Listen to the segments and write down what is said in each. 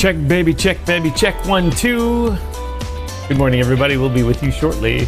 baby, check, 1, 2. Good morning, everybody. We'll be with you shortly.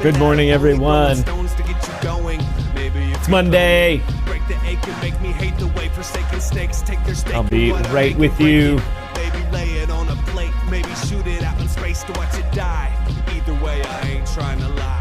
Good morning, everyone. It's Monday. I'll be right with you. Maybe lay it on a plate, maybe shoot it out in space to watch it die. Either way, I ain't trying to lie.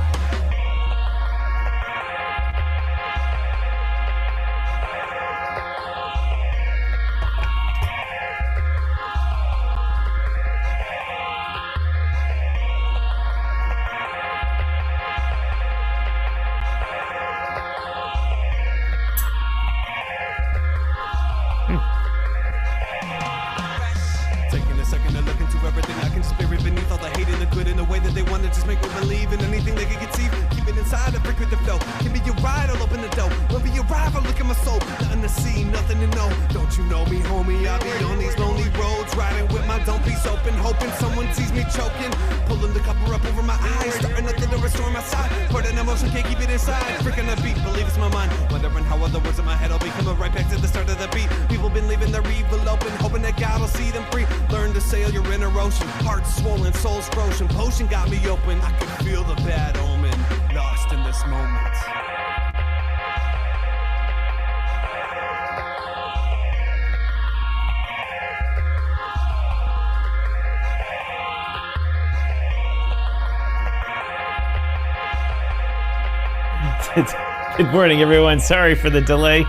Good morning, everyone. Sorry for the delay.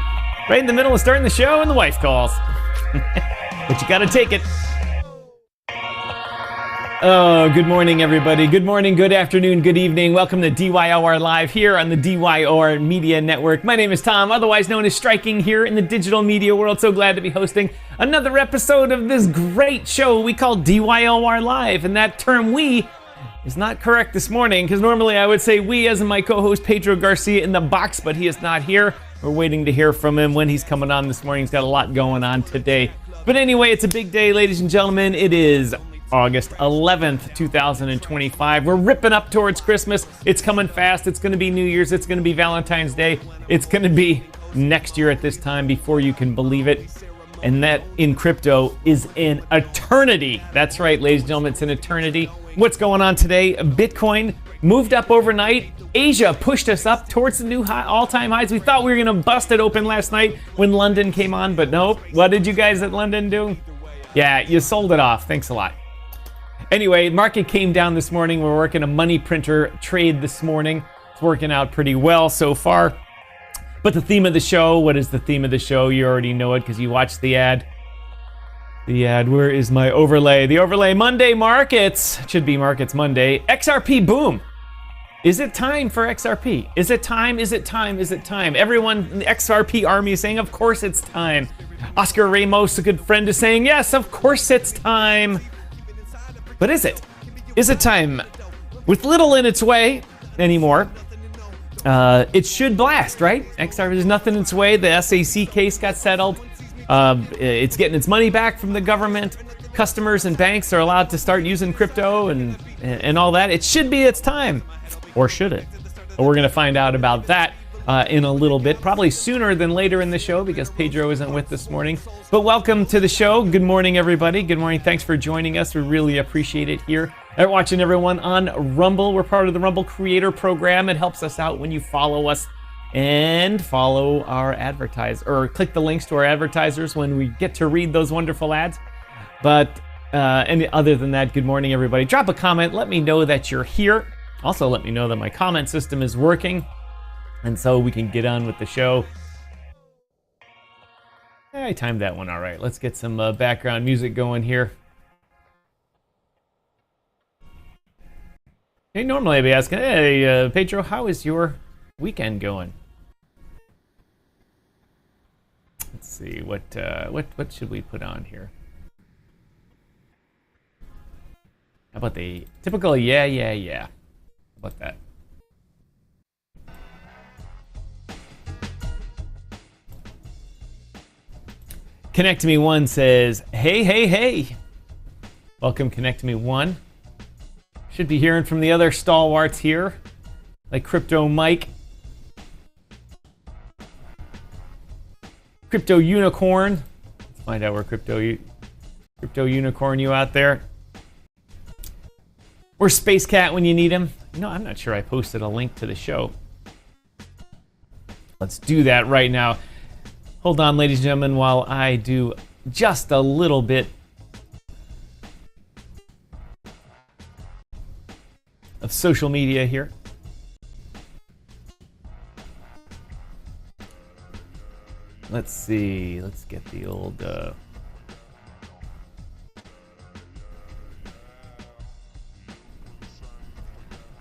Right in the middle of starting the show and the wife calls. But you gotta take it. Oh, good morning, everybody. Good morning, good afternoon, good evening. Welcome to DYOR Live here on the DYOR Media Network. My name is Tom, otherwise known as Striking, here in the digital media world. So glad to be hosting another episode of this great show we call DYOR Live. And that term "we" is not correct this morning, because normally I would say "we" as in my co-host Pedro Garcia in the box, but he is not here. We're waiting to hear from him when he's coming on this morning. He's got a lot going on today. But anyway, it's a big day, ladies and gentlemen. It is August 11th, 2025. We're ripping up towards Christmas. It's coming fast. It's going to be New Year's. It's going to be Valentine's Day. It's going to be next year at this time before you can believe it. And that in crypto is an eternity. That's right, ladies and gentlemen, it's an eternity. What's going on today? Bitcoin moved up overnight. Asia pushed us up towards the new high, all-time highs. We thought we were going to bust it open last night when London came on, but nope. What did you guys at London do? Yeah, you sold it off. Thanks a lot. Anyway, market came down this morning. We're working a money printer trade this morning. It's working out pretty well so far. But the theme of the show, what is the theme of the show? You already know it because you watched the ad. The ad, where is my overlay? The overlay, Monday markets. It should be Markets Monday. XRP boom. Is it time for XRP? Is it time? Is it time? Is it time? Everyone in the XRP army is saying, of course it's time. Oscar Ramos, a good friend, is saying, yes, of course it's time. But is it? Is it time? With little in its way anymore, it should blast, right? XRP, there's nothing in its way. The SAC case got settled. It's getting its money back from the government. Customers and banks are allowed to start using crypto and all that. It should be its time. Or should it? Well, we're going to find out about that in a little bit, probably sooner than later in the show because Pedro isn't with this morning. But welcome to the show. Good morning, everybody. Good morning. Thanks for joining us. We really appreciate it here. Watching everyone on Rumble. We're part of the Rumble Creator Program. It helps us out when you follow us and follow our advertisers, or click the links to our advertisers when we get to read those wonderful ads. But and other than that, good morning, everybody. Drop a comment. Let me know that you're here. Also, let me know that my comment system is working, and so we can get on with the show. I timed that one all right. Let's get some background music going here. Hey, normally I'd be asking, hey, Pedro, how is your weekend going? Let's see, what should we put on here? How about the typical yeah? How about that? Connect Me One says, hey. Welcome, Connect Me One. Should be hearing from the other stalwarts here, like Crypto Mike, Crypto Unicorn. Let's find out where Crypto Unicorn, you out there. Or Space Cat when you need him. No, I'm not sure I posted a link to the show. Let's do that right now. Hold on, ladies and gentlemen, while I do just a little bit of social media here. Let's see. Let's get the old...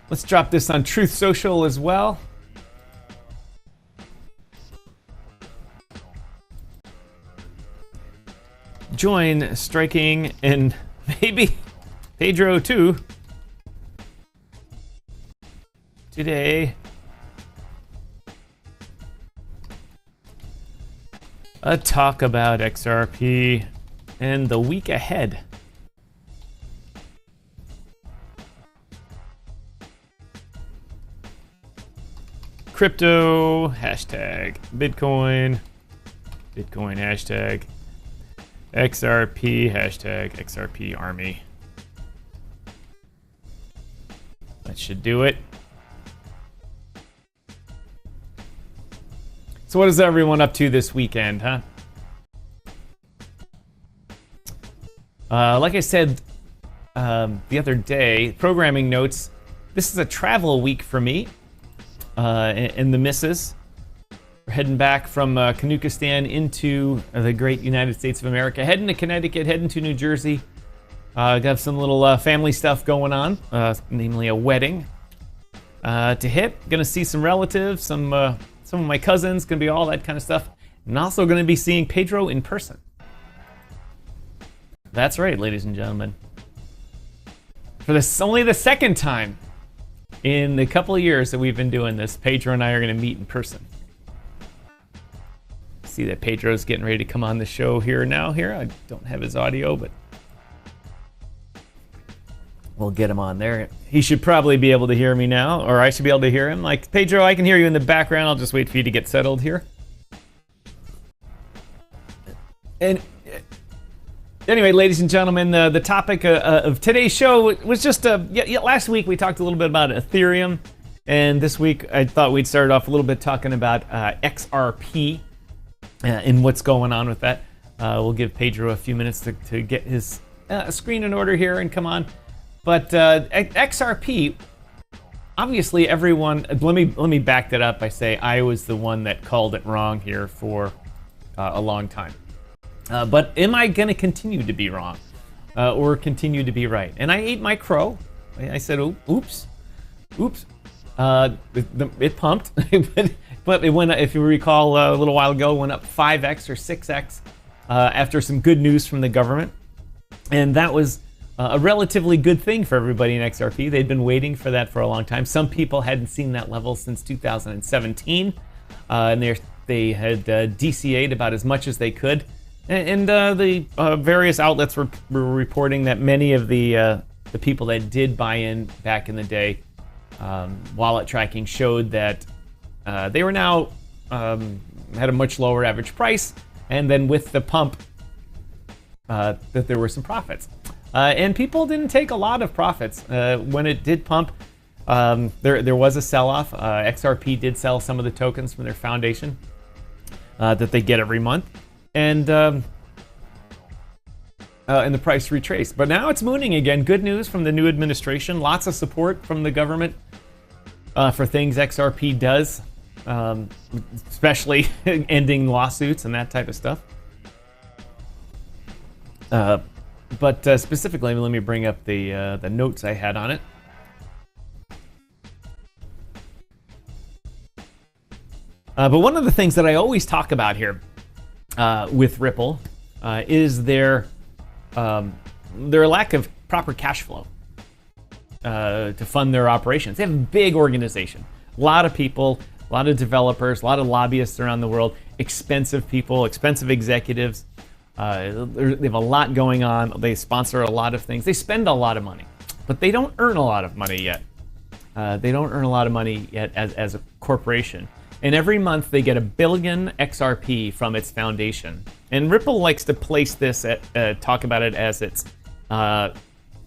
Let's drop this on Truth Social as well. Join Striking and maybe Pedro too today. A talk about XRP and the week ahead. Crypto, hashtag Bitcoin, hashtag XRP, hashtag XRP Army. That should do it. So what is everyone up to this weekend, huh? Like I said the other day, programming notes, this is a travel week for me and the missus. We're heading back from Kanukistan into the great United States of America, heading to Connecticut, heading to New Jersey, Got some little family stuff going on, namely a wedding to hit. Gonna see some relatives, some of my cousins, gonna be all that kind of stuff. And also gonna be seeing Pedro in person. That's right, ladies and gentlemen. For this only the second time in the couple of years that we've been doing this, Pedro and I are gonna meet in person. See that Pedro's getting ready to come on the show here now. I don't have his audio, but we'll get him on there. He should probably be able to hear me now, or I should be able to hear him. Like, Pedro, I can hear you in the background. I'll just wait for you to get settled here. And anyway, ladies and gentlemen, the topic of today's show was just, last week we talked a little bit about Ethereum, and this week I thought we'd start off a little bit talking about XRP and what's going on with that. We'll give Pedro a few minutes to get his screen in order here and come on. But XRP, obviously everyone, let me back that up by saying I was the one that called it wrong here for a long time. But am I going to continue to be wrong or continue to be right? And I ate my crow. I said, oops. It pumped, but it went, if you recall a little while ago, went up 5x or 6x after some good news from the government. And that was a relatively good thing for everybody in XRP. They'd been waiting for that for a long time. Some people hadn't seen that level since 2017, and they had DCA'd about as much as they could. And the various outlets were reporting that many of the people that did buy in back in the day, wallet tracking showed that they were now had a much lower average price, and then with the pump, that there were some profits. And people didn't take a lot of profits. When it did pump, there was a sell-off. XRP did sell some of the tokens from their foundation that they get every month. And the price retraced. But now it's mooning again. Good news from the new administration. Lots of support from the government for things XRP does, especially ending lawsuits and that type of stuff. But specifically, let me bring up the notes I had on it. But one of the things that I always talk about here with Ripple is their lack of proper cash flow to fund their operations. They have a big organization, a lot of people, a lot of developers, a lot of lobbyists around the world, expensive people, expensive executives. They have a lot going on. They sponsor a lot of things. They spend a lot of money, but they don't earn a lot of money yet. They don't earn a lot of money yet as a corporation. And every month they get 1 billion XRP from its foundation. And Ripple likes to place this talk about it as it's a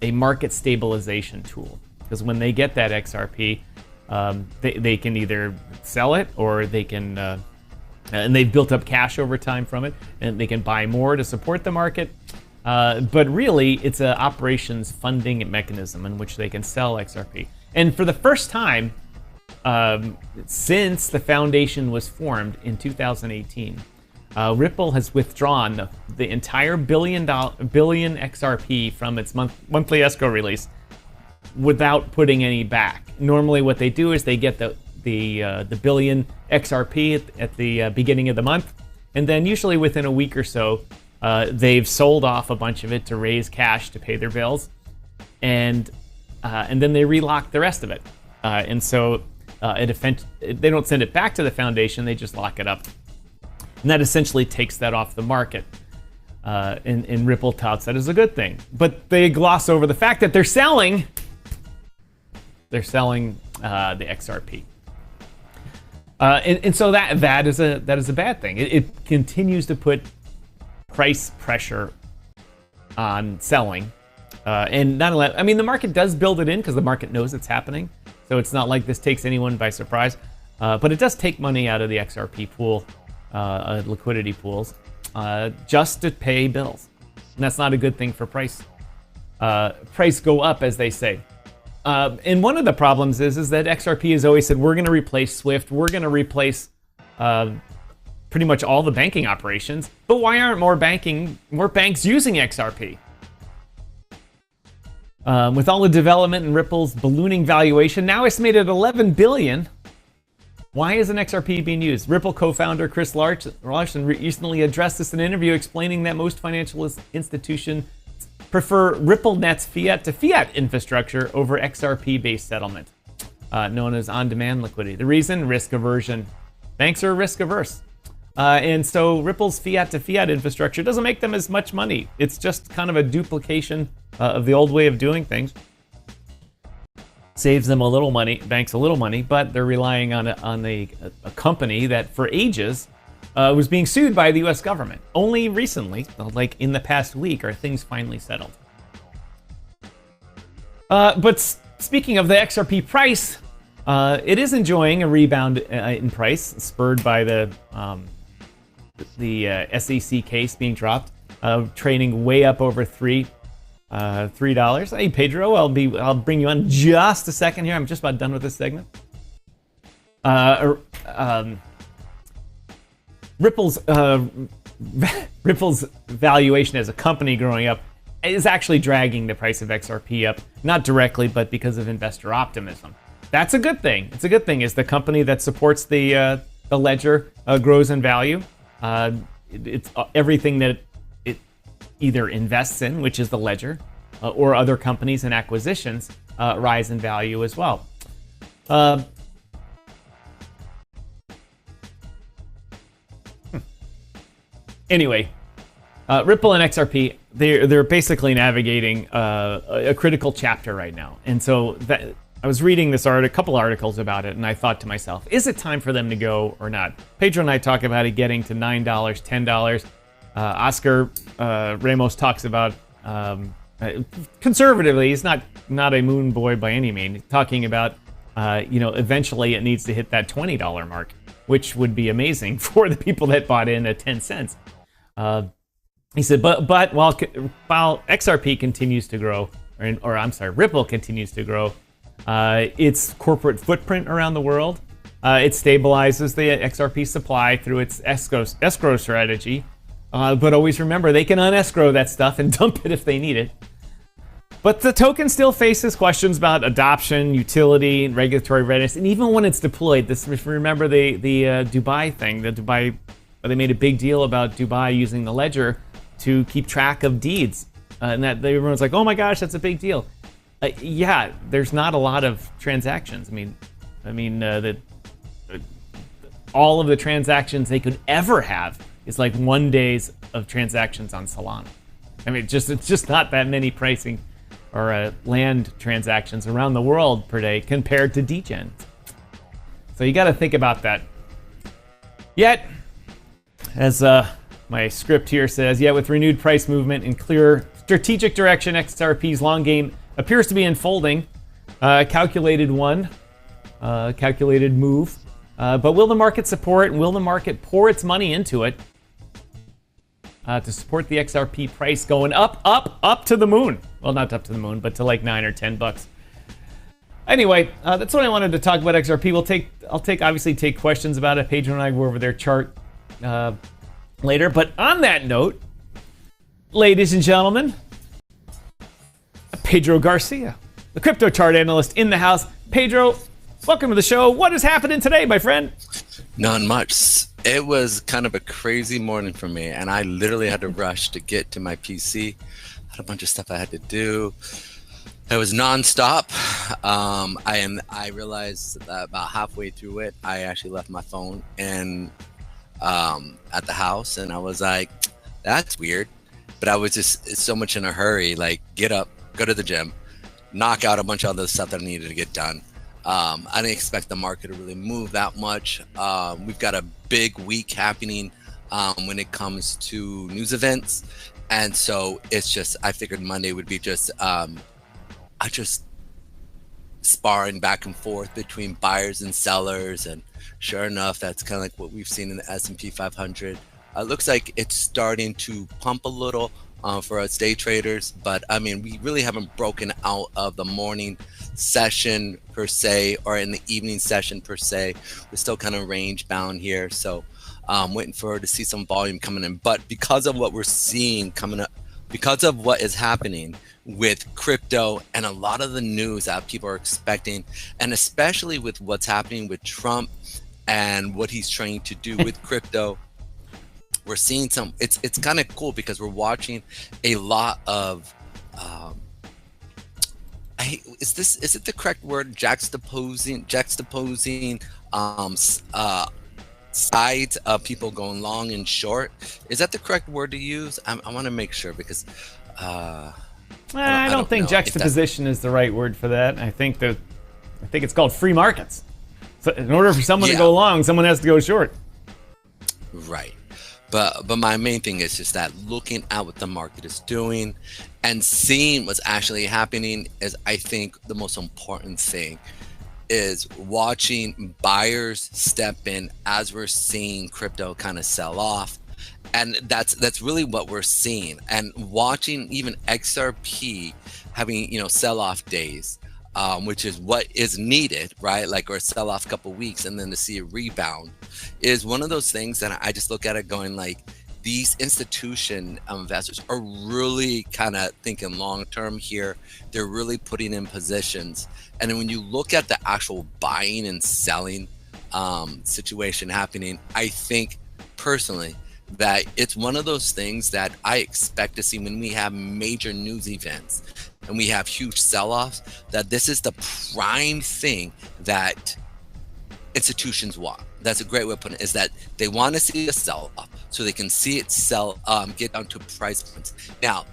market stabilization tool. Because when they get that XRP, they can either sell it or they can, and they've built up cash over time from it, and they can buy more to support the market. But really, it's an operations funding mechanism in which they can sell XRP. And for the first time, since the foundation was formed in 2018, Ripple has withdrawn the entire billion XRP from its monthly escrow release without putting any back. Normally, what they do is they get the billion XRP at the beginning of the month, and then usually within a week or so, they've sold off a bunch of it to raise cash to pay their bills, and then they relock the rest of it. And so they don't send it back to the foundation; they just lock it up, and that essentially takes that off the market. And Ripple touts that as a good thing, but they gloss over the fact that they're selling the XRP. And so that is a bad thing. It continues to put price pressure on selling, and not only, I mean, the market does build it in because the market knows it's happening. So it's not like this takes anyone by surprise, but it does take money out of the XRP pool, liquidity pools, just to pay bills, and that's not a good thing for price. Price go up, as they say. And one of the problems is that XRP has always said, we're going to replace Swift, we're going to replace pretty much all the banking operations. But why aren't more banks using XRP? With all the development in Ripple's ballooning valuation, now estimated at $11 billion, why isn't XRP being used? Ripple co-founder Chris Larson recently addressed this in an interview explaining that most financial institutions prefer RippleNet's fiat-to-fiat infrastructure over XRP-based settlement, known as on-demand liquidity. The reason? Risk aversion. Banks are risk averse. And so Ripple's fiat-to-fiat infrastructure doesn't make them as much money. It's just kind of a duplication of the old way of doing things. Saves them a little money, banks a little money, but they're relying on a company that for ages was being sued by the US government. Only recently, like in the past week, are things finally settled. But speaking of the XRP price, it is enjoying a rebound in price, spurred by the SEC case being dropped, trading way up over $3. Hey Pedro, I'll bring you on just a second here. I'm just about done with this segment. Ripple's valuation as a company growing up is actually dragging the price of XRP up, not directly, but because of investor optimism. That's a good thing. It's a good thing. Is the company that supports the ledger grows in value. It's everything that it either invests in, which is the ledger, or other companies and acquisitions rise in value as well. Anyway, Ripple and XRP, they're basically navigating a critical chapter right now. And so I was reading this a couple articles about it, and I thought to myself, is it time for them to go or not? Pedro and I talk about it getting to $9, $10. Oscar Ramos talks about, conservatively, he's not a moon boy by any means, talking about, eventually it needs to hit that $20 mark, which would be amazing for the people that bought in at 10 cents. He said, but while XRP continues to grow, Ripple continues to grow, its corporate footprint around the world, it stabilizes the XRP supply through its escrow strategy. But always remember, they can unescrow that stuff and dump it if they need it. But the token still faces questions about adoption, utility, and regulatory readiness. And even when it's deployed, remember the Dubai thing, they made a big deal about Dubai using the ledger to keep track of deeds. And that everyone's like, oh my gosh, that's a big deal. Yeah, there's not a lot of transactions. All of the transactions they could ever have is like 1 day of transactions on Solana. It's just not that many pricing or land transactions around the world per day compared to degen. So you got to think about that. Yet, as my script here says, with renewed price movement and clear strategic direction, XRP's long game appears to be unfolding. Calculated move. But will the market support and will the market pour its money into it to support the XRP price going up to the moon? Well, not up to the moon, but to like $9 or $10. Anyway, that's what I wanted to talk about XRP. I'll obviously take questions about it. Pedro and I go over their chart later. But on that note, ladies and gentlemen, Pedro Garcia, the crypto chart analyst in the house. Pedro, welcome to the show. What is happening today, my friend? Not much. It was kind of a crazy morning for me, and I literally had to rush to get to my PC. Had a bunch of stuff I had to do. It was nonstop. I realized that about halfway through it, I actually left my phone at the house, and I was like, that's weird. But I was just so much in a hurry, like get up, go to the gym, knock out a bunch of other stuff that I needed to get done. I didn't expect the market to really move that much. We've got a big week happening when it comes to news events. And so I figured Monday would be just sparring back and forth between buyers and sellers. And sure enough, that's kind of like what we've seen in the S&P 500. It looks like it's starting to pump a little for us day traders, but we really haven't broken out of the morning session per se, or in the evening session per se. We're still kind of range bound here, so waiting to see some volume coming in. But because of what we're seeing coming up because of what is happening with crypto and a lot of the news that people are expecting, and especially with what's happening with Trump and what he's trying to do with crypto, we're seeing it's kind of cool because we're watching a lot of is it the correct word, juxtaposing sides of people going long and short? Is that the correct word to use? I want to make sure, because I don't think juxtaposition is the right word for that. I think it's called free markets. So in order for someone to go long, someone has to go short. Right. But my main thing is just that looking at what the market is doing and seeing what's actually happening is, I think, the most important thing is watching buyers step in as we're seeing crypto kind of sell off. And that's really what we're seeing. And watching even XRP having, sell-off days, which is what is needed, right? Like, or sell off a couple weeks and then to see a rebound is one of those things that I just look at it going like, these institution investors are really kind of thinking long-term here. They're really putting in positions. And then when you look at the actual buying and selling situation happening, I think personally that it's one of those things that I expect to see when we have major news events and we have huge sell-offs, that this is the prime thing that institutions want. That's a great way of putting it, is that they want to see a sell-off so they can see it get down to price points. Now,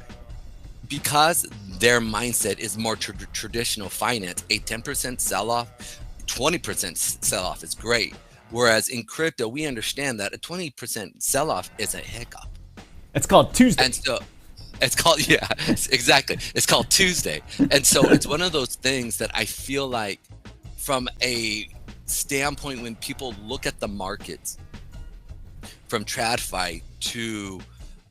because their mindset is more traditional finance, a 10% sell-off, 20% sell-off is great. Whereas in crypto, we understand that a 20% sell-off is a hiccup. It's called Tuesday. And so it's called, yeah, exactly. It's called Tuesday. And so it's one of those things that I feel like from a standpoint, when people look at the markets from TradFi to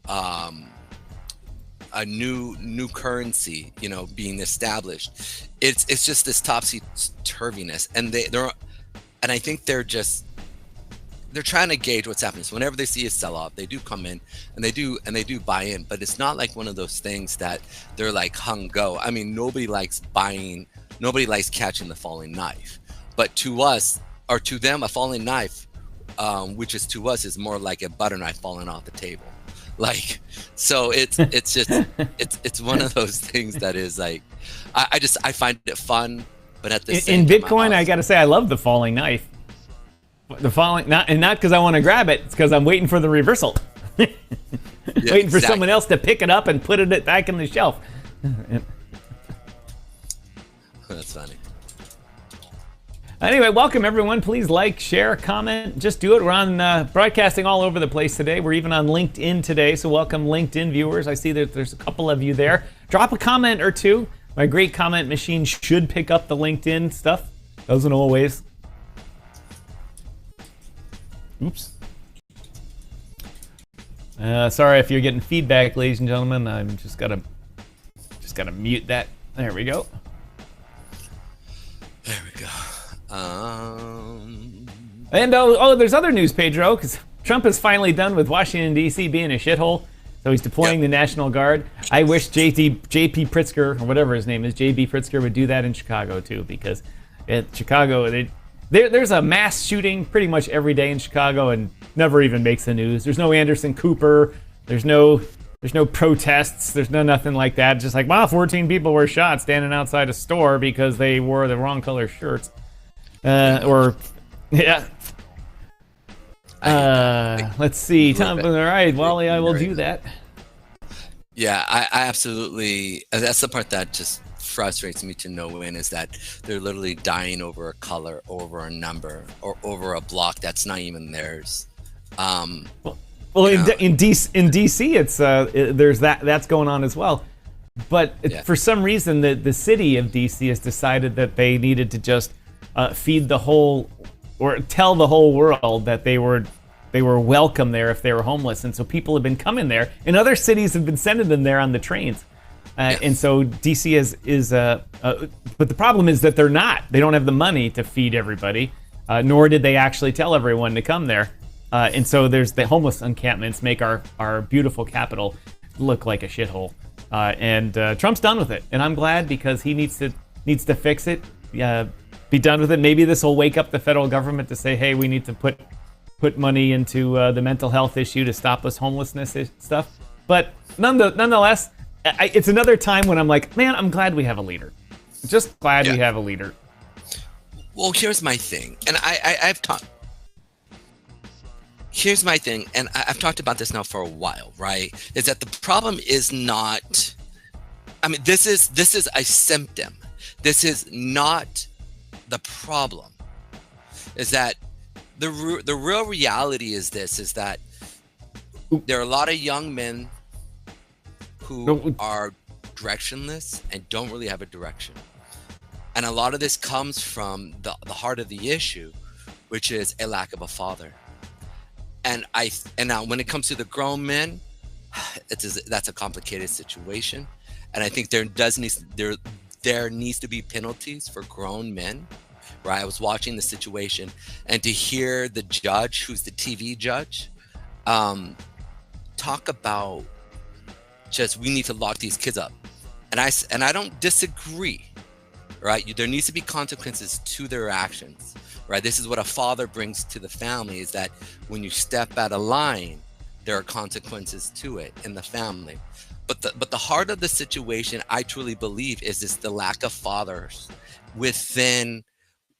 a new currency, being established, it's just this topsy-turviness. And I think they're trying to gauge what's happening. So whenever they see a sell-off, they do come in and they do buy in. But it's not like one of those things that they're like hung go. I mean, nobody likes buying. Nobody likes catching the falling knife. But to us, or to them, a falling knife, which is to us, is more like a butter knife falling off the table. Like, so it's just it's one of those things that is like, I find it fun. But at the same time, in Bitcoin, I got to say, I love the falling knife. The falling, not because I want to grab it. It's because I'm waiting for the reversal. Waiting for someone else to pick it up and put it back in the shelf. That's funny. Anyway, welcome everyone. Please like, share, comment. Just do it. We're on broadcasting all over the place today. We're even on LinkedIn today. So welcome LinkedIn viewers. I see that there's a couple of you there. Drop a comment or two. My great comment machine should pick up the LinkedIn stuff. Doesn't always. Oops. Sorry if you're getting feedback, ladies and gentlemen. I'm just gotta mute that. There we go. There we go. And there's other news, Pedro, because Trump is finally done with Washington D.C. being a shithole. So he's deploying the National Guard. I wish JP Pritzker, or whatever his name is, JB Pritzker, would do that in Chicago too, because in Chicago, there's a mass shooting pretty much every day in Chicago and never even makes the news. There's no Anderson Cooper. There's no protests. There's nothing like that. Just like, wow, 14 people were shot standing outside a store because they wore the wrong color shirts. Let's see. Tom, all right, Wally, I will do that. Yeah, I absolutely. That's the part that just frustrates me to no end, is that they're literally dying over a color, over a number, or over a block that's not even theirs. In DC, it's there's that's going on as well. But for some reason, the city of DC has decided that they needed to just feed the whole, or tell the whole world that they were welcome there if they were homeless. And so people have been coming there, and other cities have been sending them there on the trains. And so DC is but the problem is that they don't have the money to feed everybody, nor did they actually tell everyone to come there. And so there's the homeless encampments make our beautiful capital look like a shithole. And Trump's done with it, and I'm glad, because he needs to fix it, be done with it. Maybe this will wake up the federal government to say, hey, we need to put money into the mental health issue to stop this homelessness stuff. But nonetheless, it's another time when I'm like, man, I'm glad we have a leader. Just glad we have a leader. Well, here's my thing, and I've talked. Here's my thing, and I've talked about this now for a while, right? Is that the problem is not, I mean, this is a symptom. This is not the problem. Is that the real reality is this, is that there are a lot of young men who are directionless and don't really have a direction. And a lot of this comes from the heart of the issue, which is a lack of a father. And now when it comes to the grown men, that's a complicated situation. And I think there needs to be penalties for grown men, right? I was watching the situation, and to hear the judge, who's the TV judge, talk about just, we need to lock these kids up. And I don't disagree, right? There needs to be consequences to their actions, right? This is what a father brings to the family, is that when you step out of line, there are consequences to it in the family. But the heart of the situation, I truly believe, is this: the lack of fathers within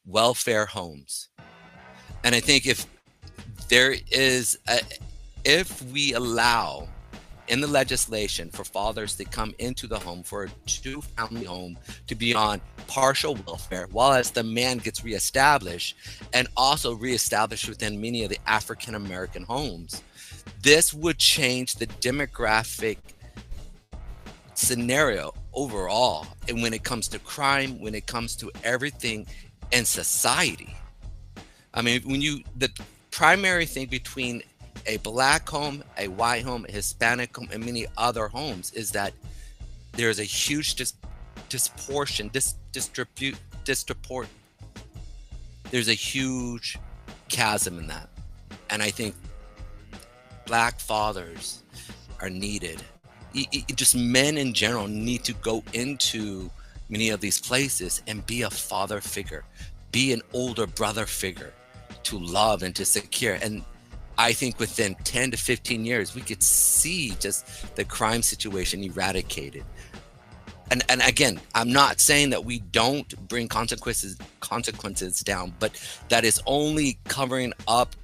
welfare homes. And I think if we allow in the legislation for fathers to come into the home, for a two-family home to be on partial welfare, while as the man gets reestablished, and also reestablished within many of the African American homes, this would change the demographic scenario overall. And when it comes to crime, when it comes to everything in society, I mean, the primary thing between a black home, a white home, a Hispanic home, and many other homes is that there's a huge there's a huge chasm in that. And I think black fathers are needed. Just men in general need to go into many of these places and be a father figure, be an older brother figure to love and to secure. And I think within 10 to 15 years, we could see just the crime situation eradicated. And again, I'm not saying that we don't bring consequences down, but that is only covering up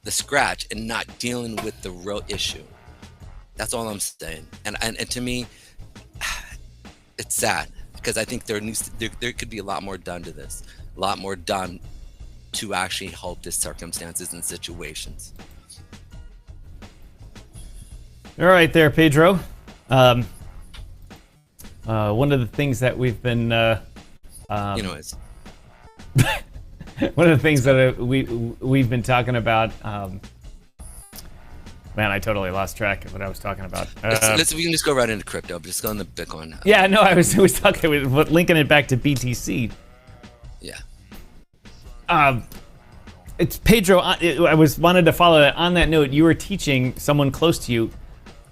the scratch and not dealing with the real issue. That's all I'm saying. And to me, it's sad, because I think there could be a lot more done to this, a lot more done to actually help these circumstances and situations. All right there, Pedro. One of the things that we've been Anyways. one of the things that we've been talking about, man, I totally lost track of what I was talking about. We can just go right into crypto, but just go into Bitcoin. Yeah, no, I was talking, linking it back to BTC. Yeah. It's Pedro. I wanted to follow that. On that note, you were teaching someone close to you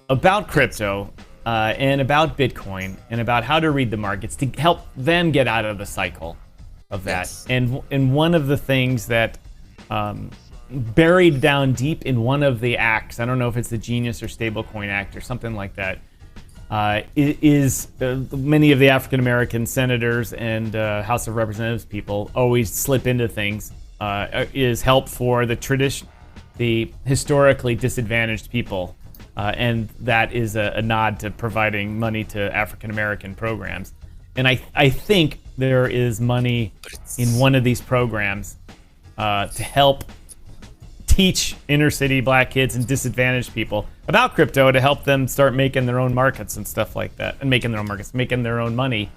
about crypto and about Bitcoin and about how to read the markets to help them get out of the cycle of that. Yes. And one of the things that buried down deep in one of the acts, I don't know if it's the Genius or Stablecoin Act or something like that, is many of the African American senators and House of Representatives people always slip into things, is help for the historically disadvantaged people, and that is a nod to providing money to African American programs. And I think there is money in one of these programs to help teach inner city black kids and disadvantaged people about crypto, to help them start making their own markets and stuff like that, and making their own money.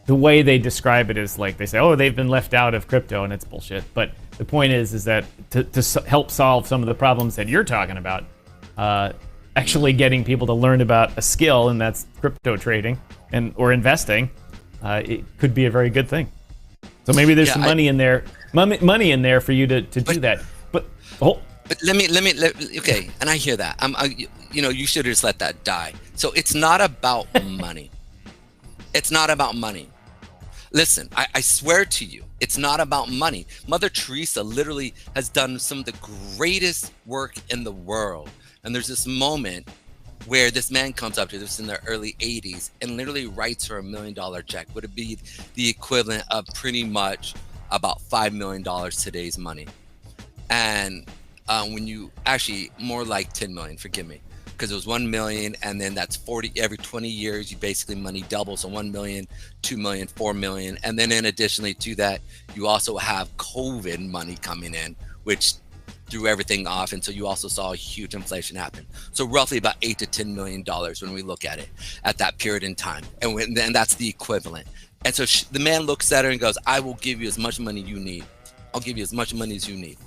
The way they describe it is like they say, oh, they've been left out of crypto, and it's bullshit. But the point is that to help solve some of the problems that you're talking about, actually getting people to learn about a skill, and that's crypto trading or investing, it could be a very good thing. So maybe there's some money in there for you to do that. But But okay, and I hear that. You should have just let that die. So it's not about money. It's not about money. Listen, I swear to you, it's not about money. Mother Teresa literally has done some of the greatest work in the world. And there's this moment where this man comes up to this in their early 80s and literally writes her $1 million check. Would it be the equivalent of pretty much about $5 million today's money? And when you actually more like 10 million, forgive me, because it was 1 million, and then that's 40 every 20 years. You basically money doubles, so 1 million, 2 million, 4 million, and then in additionally to that, you also have COVID money coming in, which threw everything off, and so you also saw a huge inflation happen. So roughly about $8 to $10 million when we look at it at that period in time, and then that's the equivalent. And so the man looks at her and goes, "I will give you as much money you need. I'll give you as much money as you need."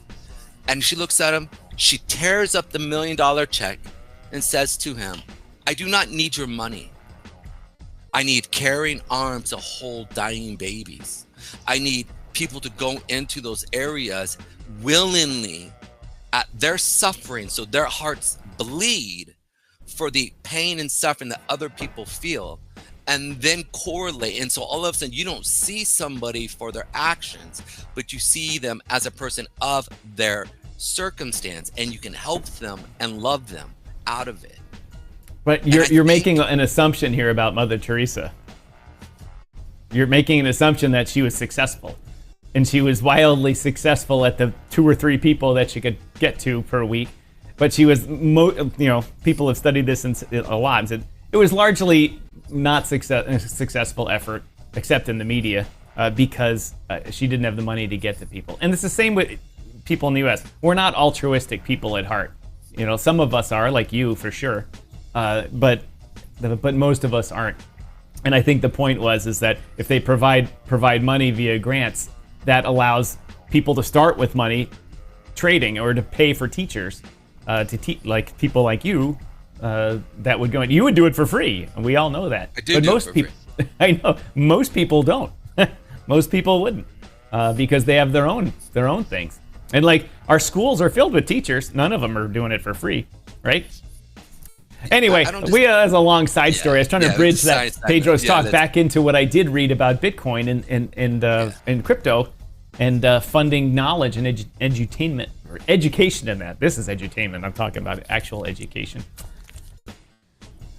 And she looks at him, she tears up the $1 million check and says to him, "I do not need your money. I need caring arms to hold dying babies. I need people to go into those areas willingly at their suffering, so their hearts bleed for the pain and suffering that other people feel, and then correlate." And so all of a sudden you don't see somebody for their actions, but you see them as a person of their circumstance, and you can help them and love them out of it. But you're making an assumption here about Mother Teresa. You're making an assumption that she was successful, and she was wildly successful at the 2 or 3 people that she could get to per week. But she was, people have studied this a lot and said it was largely not a successful effort, except in the media, because she didn't have the money to get to people. And it's the same with people in the U.S. We're not altruistic people at heart. Some of us are, like you for sure, but most of us aren't. And I think the point is that if they provide money via grants, that allows people to start with money trading or to pay for teachers to teach, like people like you, that would go in. You would do it for free, and we all know that. But most people, I know most people don't. Most people wouldn't, because they have their own things. And like our schools are filled with teachers. None of them are doing it for free, right? Anyway, as a long side story, I was trying to bridge that Pedro's talk back into what I did read about Bitcoin and crypto, and funding knowledge and edutainment, or education in that. This is edutainment. I'm talking about actual education.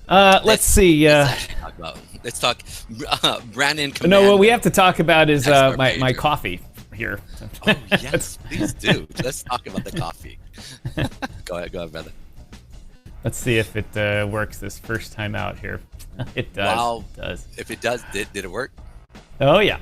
Let's see. Let's talk Brandon. No, what we have to talk about is my coffee here. Oh yes, please do. Let's talk about the coffee. Go ahead, brother. Let's see if it works this first time out here. It does. Wow. It does. If it does, did it work? Oh yeah.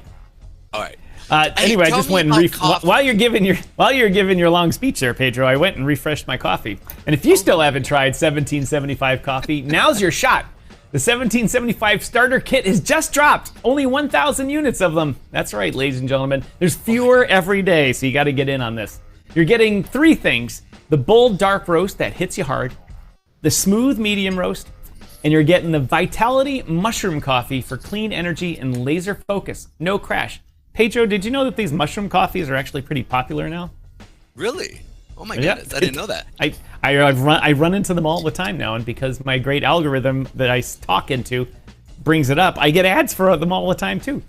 All right. Anyway, I just went and while you're giving your long speech there, Pedro, I went and refreshed my coffee. And if you still haven't tried 1775 coffee, now's your shot. The 1775 starter kit has just dropped. Only 1,000 units of them. That's right, ladies and gentlemen. There's fewer every day, so you got to get in on this. You're getting 3 things: the bold dark roast that hits you hard, the smooth medium roast, and you're getting the Vitality mushroom coffee for clean energy and laser focus. No crash. Pedro, did you know that these mushroom coffees are actually pretty popular now? Really? Oh my goodness, I didn't know that. I run into them all the time now, and because my great algorithm that I talk into brings it up, I get ads for them all the time too.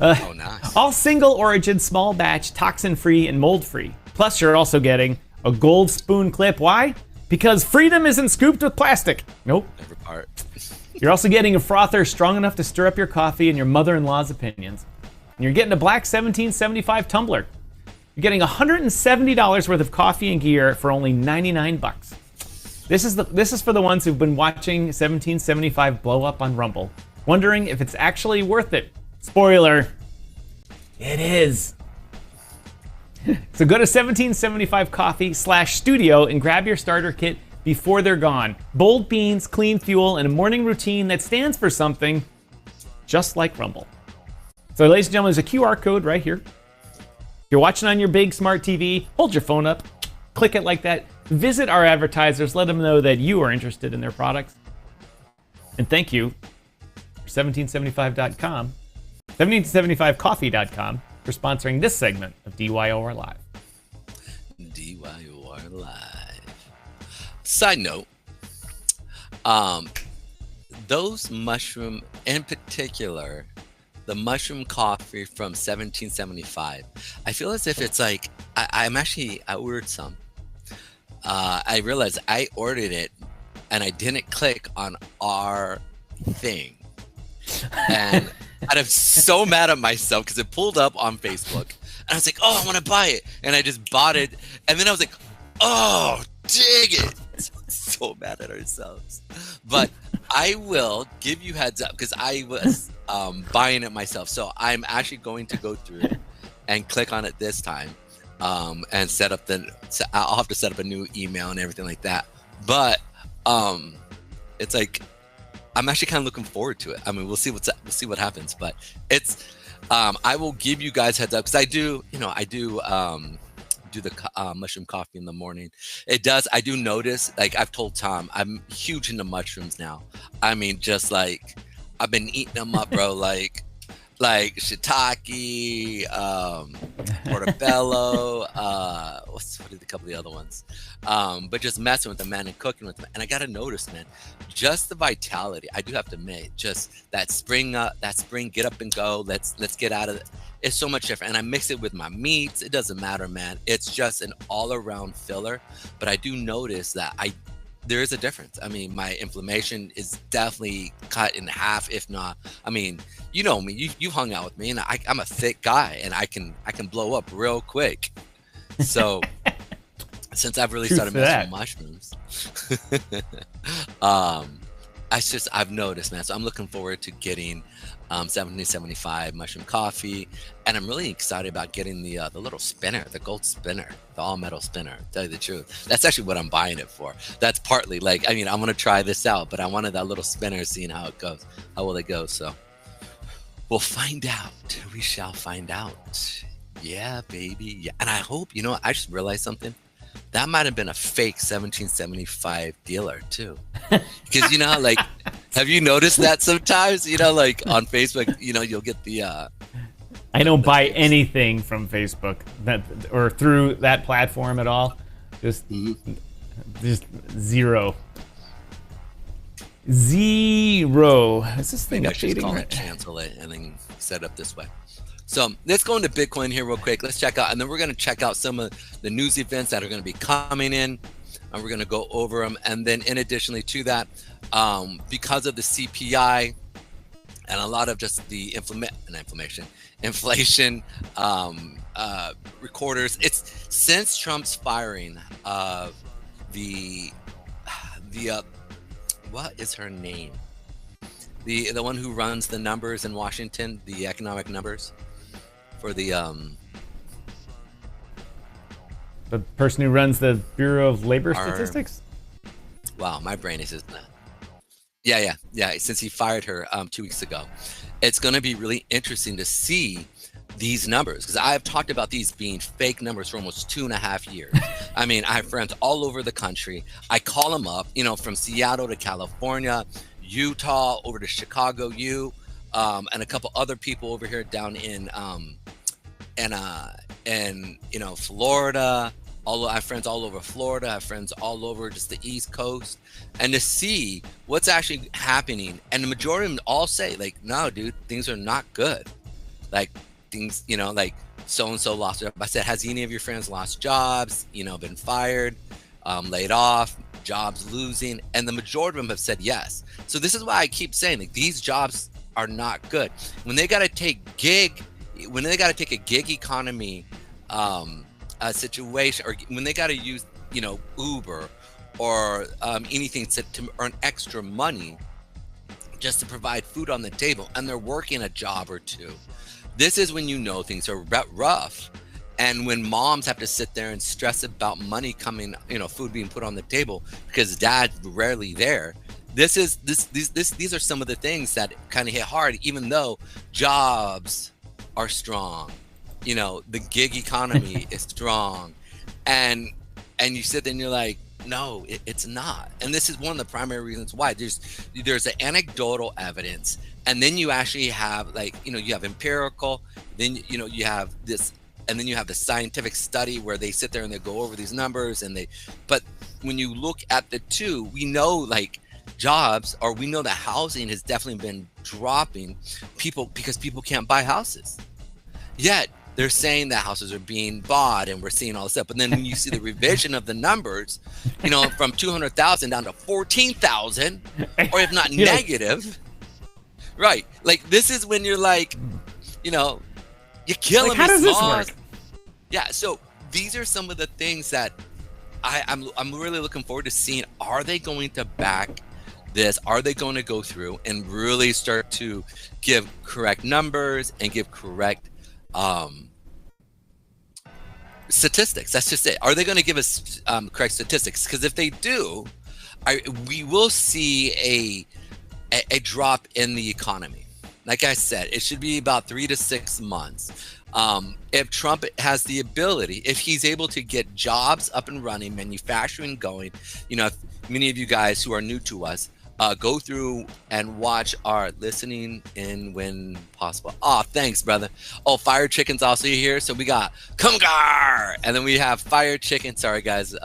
Oh, nice. All single origin, small batch, toxin free, and mold free. Plus, you're also getting a gold spoon clip. Why? Because freedom isn't scooped with plastic. Nope. Never part. You're also getting a frother strong enough to stir up your coffee and your mother-in-law's opinions. And you're getting a black 1775 tumbler. You're getting $170 worth of coffee and gear for only 99 bucks. This is for the ones who've been watching 1775 blow up on Rumble, wondering if it's actually worth it. Spoiler, it is. So go to 1775coffee/studio and grab your starter kit before they're gone. Bold beans, clean fuel, and a morning routine that stands for something just like Rumble. So ladies and gentlemen, there's a QR code right here. If you're watching on your big smart TV, hold your phone up, click it like that. Visit our advertisers, let them know that you are interested in their products. And thank you for 1775.com, 1775coffee.com for sponsoring this segment of DYOR Live. DYOR Live. Side note, those mushroom, in particular, the mushroom coffee from 1775, I feel as if it's like, I ordered some. I realized I ordered it and I didn't click on our thing. And I'm so mad at myself because it pulled up on Facebook. And I was like, oh, I want to buy it. And I just bought it. And then I was like, oh, dig it. So mad at ourselves. But I will give you heads up because I was buying it myself. So I'm actually going to go through and click on it this time and set up I'll have to set up a new email and everything like that. But it's like, I'm actually kind of looking forward to it. I mean, we'll see what happens, but it's, I will give you guys heads up because I do the mushroom coffee in the morning. I do notice, like I've told Tom, I'm huge into mushrooms now. I mean, just like I've been eating them up, bro. like shiitake, portobello, what are a couple of the other ones? But just messing with them, man, and cooking with them. And I gotta notice, man, just the vitality. I do have to admit, just that spring get up and go. Let's get out of it. It's so much different. And I mix it with my meats. It doesn't matter, man. It's just an all-around filler. But I do notice that there is a difference. I mean, my inflammation is definitely cut in half, if not. I mean, you know me. You've hung out with me, and I'm a thick guy, and I can blow up real quick. So since I've really started messing with mushrooms, I've noticed, man. So I'm looking forward to getting 1775 mushroom coffee, and I'm really excited about getting the little spinner, the gold spinner, the all metal spinner. To tell you the truth, that's actually what I'm buying it for. That's partly like, I mean, I'm gonna try this out, but I wanted that little spinner, seeing how it goes. How will it go? So we'll find out. We shall find out. Yeah, baby. Yeah, and I hope, I just realized something. That might have been a fake 1775 dealer too, because like, have you noticed that sometimes? Like on Facebook, you'll get the. I don't buy anything from Facebook or through that platform at all. Just zero. Is this thing updating? Right? Cancel it and then set up this way. So let's go into Bitcoin here real quick. Let's check out, and then we're going to check out some of the news events that are going to be coming in, and we're going to go over them. And then in additionally to that, because of the CPI and a lot of just the inflation recorders, it's since Trump's firing of the what is her name? The one who runs the numbers in Washington, the economic numbers. For the person who runs the Bureau of Labor Statistics? Wow, my brain is just yeah. Since he fired her 2 weeks ago, it's going to be really interesting to see these numbers, because I've talked about these being fake numbers for almost 2.5 years. I mean, I have friends all over the country. I call them up, from Seattle to California, Utah, over to Chicago, and a couple other people over here down in Florida. I have friends all over Florida. I have friends all over just the East Coast, and to see what's actually happening. And the majority of them all say, like, no, dude, things are not good. Like things, like so and so lost their job. I said, has any of your friends lost jobs? Been fired, laid off, jobs losing? And the majority of them have said yes. So this is why I keep saying, like, these jobs are not good. When they got to take a gig economy situation, or when they got to use Uber or anything to earn extra money just to provide food on the table, and they're working a job or two, this is when things are rough. And when moms have to sit there and stress about money coming, food being put on the table because dad's rarely there. These are some of the things that kind of hit hard, even though jobs are strong. The gig economy is strong, and you sit there and you're like, no, it's not. And this is one of the primary reasons why there's the anecdotal evidence, and then you actually have, like, you have empirical, then you have this and then you have the scientific study where they sit there and they go over these numbers, but when you look at the two, we know like jobs, or we know that housing has definitely been dropping because people can't buy houses. Yet they're saying that houses are being bought and we're seeing all this stuff. But then when you see the revision of the numbers, from 200,000 down to 14,000, or if not negative, right? Like this is when you're like, you're killing me. How does this work? Yeah. So these are some of the things that I'm really looking forward to seeing. Are they going to back this? Are they going to go through and really start to give correct numbers and give correct statistics? That's just it. Are they going to give us correct statistics? Because if they do, we will see a drop in the economy. Like I said, it should be about 3 to 6 months. If Trump has the ability, if he's able to get jobs up and running, manufacturing going, if many of you guys who are new to us, go through and watch our listening in when possible. Oh, thanks, brother. Oh, Fire Chicken's also here. So we got Kumgar, and then we have Fire Chicken. Sorry, guys. We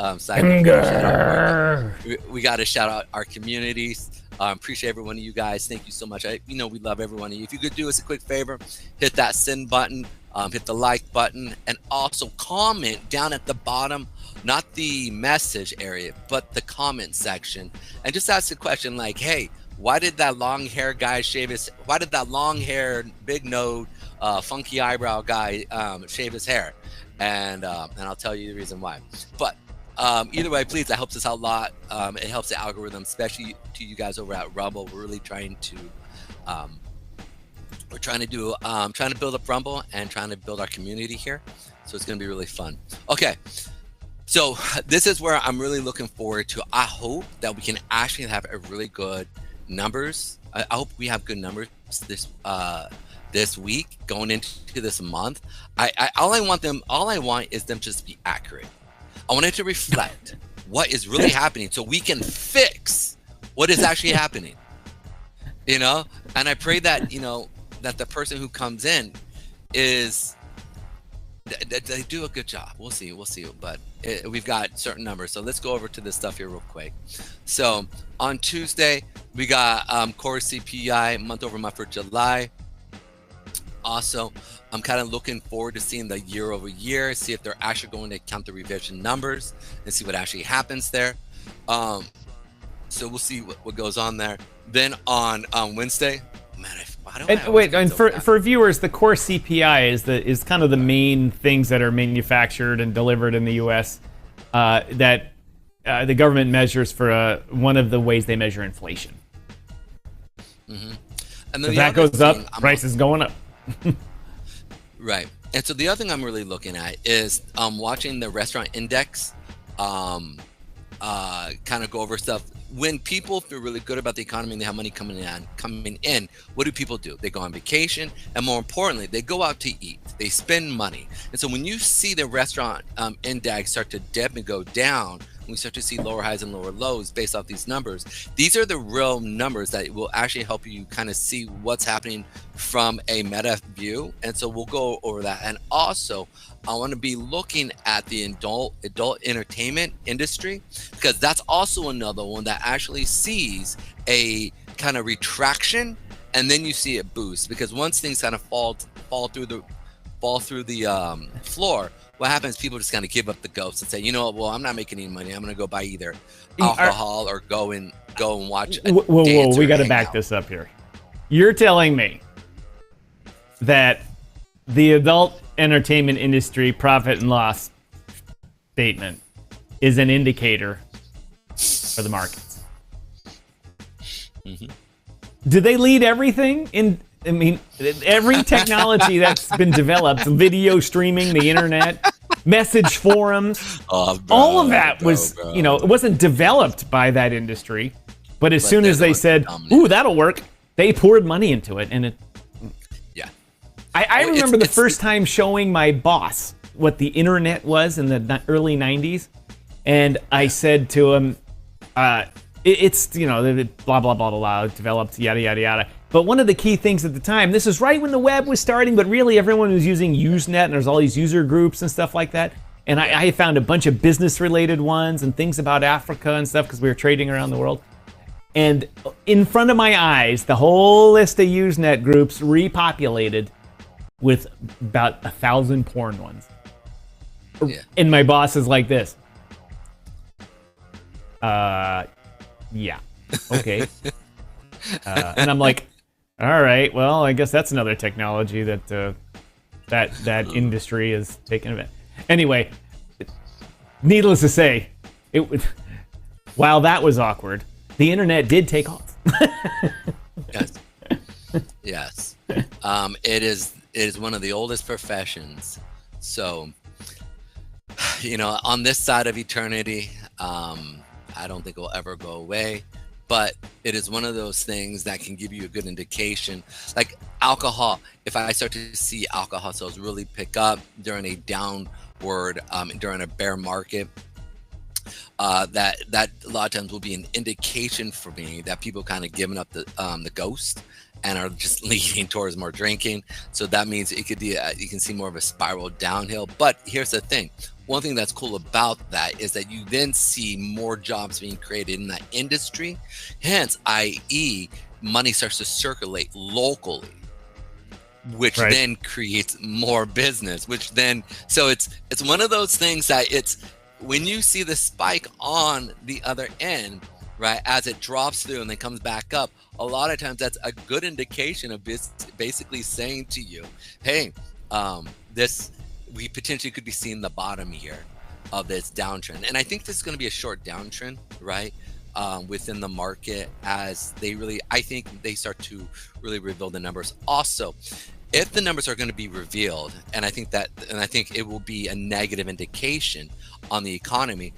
got to shout out our communities. Appreciate every one of you guys. Thank you so much. We love every one of you. If you could do us a quick favor, hit that send button, hit the like button, and also comment down at the bottom, not the message area, but the comment section, and just ask a question like, hey, why did that long hair guy why did that long hair, big nose, funky eyebrow guy shave his hair? And I'll tell you the reason why. But either way, please, that helps us out a lot. It helps the algorithm, especially to you guys over at Rumble. We're really trying to trying to build up Rumble and trying to build our community here. So it's going to be really fun. Okay. So this is where I'm really looking forward to. I hope that we can actually have a really good numbers. I hope we have good numbers this week going into this month. All I want is them just to be accurate. I want it to reflect what is really happening so we can fix what is actually happening. And I pray that, that the person who comes in is that they do a good job. We'll see. But we've got certain numbers. So let's go over to this stuff here real quick. So on Tuesday, we got core CPI month over month for July. Also, I'm kind of looking forward to seeing the year over year, see if they're actually going to count the revision numbers and see what actually happens there. So we'll see what goes on there. Then on Wednesday, for viewers, the core CPI is kind of the main things that are manufactured and delivered in the U.S. That the government measures for one of the ways they measure inflation. Mm-hmm. And then if that goes up, price is going up. Right. And so the other thing I'm really looking at is watching the restaurant index kind of go over stuff. When people feel really good about the economy and they have money coming in, what do people do? They go on vacation, and more importantly, they go out to eat. They spend money. And so when you see the restaurant index start to dip and go down, we start to see lower highs and lower lows based off these numbers. These are the real numbers that will actually help you kind of see what's happening from a meta view. And so we'll go over that. And also, I want to be looking at the adult entertainment industry, because that's also another one that actually sees a kind of retraction, and then you see it boost. Because once things kind of fall through the floor, what happens? People just kind of give up the ghost and say, you know what? Well, I'm not making any money. I'm going to go buy either alcohol or go and watch. Whoa! We got to back this up here. You're telling me that the adult entertainment industry profit and loss statement is an indicator for the markets? Mm-hmm. Do they lead everything in? I mean, every technology that's been developed, video streaming, the internet, message forums, all of that was, it wasn't developed by that industry. But as soon as they said, ooh, that'll work, they poured money into it. And it. Yeah. I remember the first time showing my boss what the internet was in the early 90s. And I said to him, it's, you know, blah, blah, blah, blah, blah, developed, yada, yada, yada. But one of the key things at the time, this is right when the web was starting, but really everyone was using Usenet, and there's all these user groups and stuff like that. And I found a bunch of business-related ones and things about Africa and stuff because we were trading around the world. And in front of my eyes, the whole list of Usenet groups repopulated with about 1,000 porn ones. Yeah. And my boss is like this. Yeah, okay. And I'm like, all right, well, I guess that's another technology that that industry is taking advantage. Anyway, needless to say, while that was awkward, the internet did take off. Yes. It is one of the oldest professions. So, you know, on this side of eternity, I don't think it will ever go away. But it is one of those things that can give you a good indication. Like alcohol, if I start to see alcohol sales really pick up during a downward, during a bear market, that a lot of times will be an indication for me that people kind of giving up the ghost and are just leaning towards more drinking. So that means it could be you can see more of a spiral downhill. But here's the thing. One thing that's cool about that is that you then see more jobs being created in that industry. Hence, i.e., money starts to circulate locally, which then creates more business, which then, so it's one of those things that it's, when you see the spike on the other end, right, as it drops through and then comes back up, a lot of times that's a good indication of basically saying to you, hey, we potentially could be seeing the bottom here of this downtrend. And I think this is going to be a short downtrend, right, within the market as I think they start to really reveal the numbers. Also, if the numbers are going to be revealed, and I think it will be a negative indication on the economy,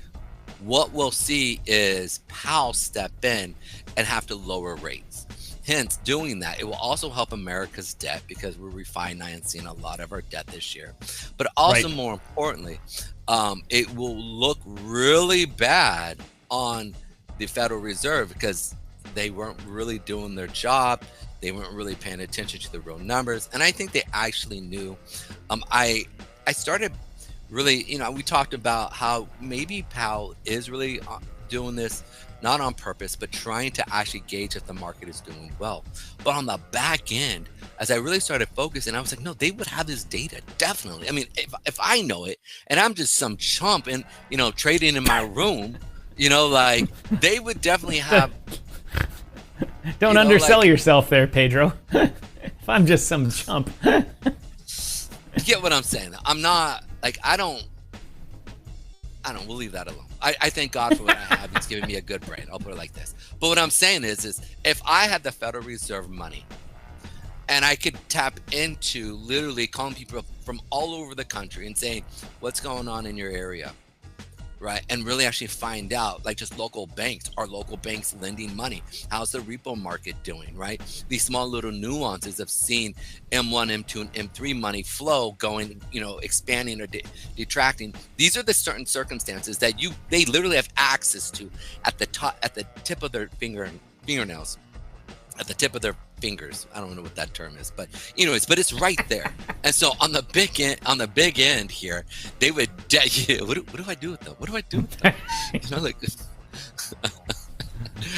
what we'll see is Powell step in and have to lower rates. Hence, doing that, it will also help America's debt because we're refinancing a lot of our debt this year. But also, more importantly, it will look really bad on the Federal Reserve because they weren't really doing their job. They weren't really paying attention to the real numbers. And I think they actually knew. I started really, we talked about how maybe Powell is really doing this not on purpose, but trying to actually gauge if the market is doing well. But on the back end, as I really started focusing, I was like, no, they would have this data, definitely. I mean, if I know it, and I'm just some chump and, trading in my room, like, they would definitely have. Don't undersell yourself there, Pedro. If I'm just some chump. You get what I'm saying? I'm not, we'll leave that alone. I thank God for what I have. He's giving me a good brain. I'll put it like this. But what I'm saying is if I had the Federal Reserve money and I could tap into literally calling people from all over the country and saying, what's going on in your area, right? And really actually find out, like just local banks, are local banks lending money? How's the repo market doing, right? These small little nuances of seeing M1, M2, and M3 money flow going, expanding or detracting. These are the certain circumstances that they literally have access to at the tip of their fingernails, at the tip of their fingers. I don't know what that term is, but but it's right there. And so on the big end here, they would what do I do with them? What do I do with them? Like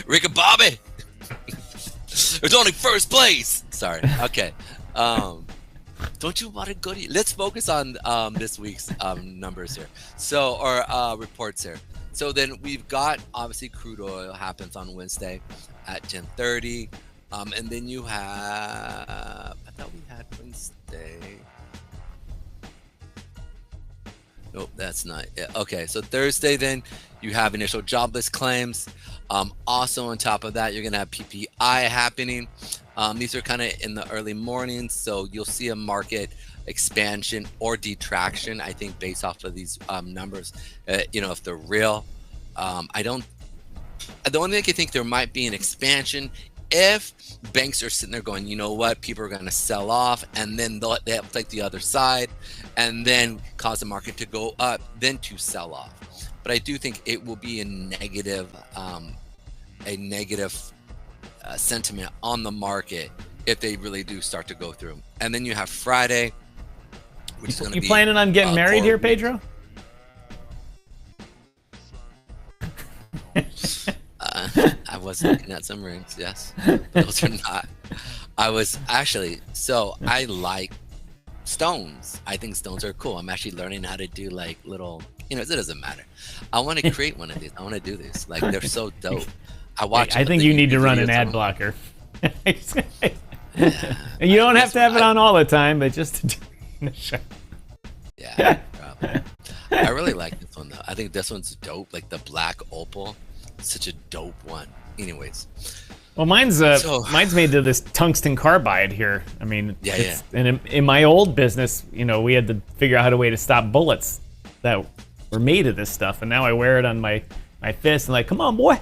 Rick and Bobby. It's only first place. Sorry. Okay. Don't you want to go to? Let's focus on this week's numbers here. So or reports here. So then we've got obviously crude oil happens on Wednesday at 10:30. And then you have, I thought we had Wednesday. Nope, that's not it. Okay, so Thursday then you have initial jobless claims. Also on top of that, you're going to have PPI happening. These are kind of in the early mornings, so you'll see a market expansion or detraction, I think, based off of these numbers, if they're real. The only thing I can think there might be an expansion if banks are sitting there going, you know what, people are going to sell off, and then they have like the other side, and then cause the market to go up, then to sell off. But I do think it will be a negative a negative sentiment on the market if they really do start to go through. And then you have Friday, which is going to be... You planning on getting married here, Pedro? I was looking at some rings, yes. Those are not. I was actually, so I like stones. I think stones are cool. I'm actually learning how to do like little, it doesn't matter. I want to create one of these. I want to do this. Like, they're so dope. I think you need to run an ad blocker. And you don't have to have it on all the time, but just to do the show. Yeah, probably. I really like this one though. I think this one's dope. Like the black opal, such a dope one. Anyways. Well, mine's made to this tungsten carbide here. I mean, yeah. And in my old business, we had to figure out a way to stop bullets that were made of this stuff, and now I wear it on my fist and like, come on, boy.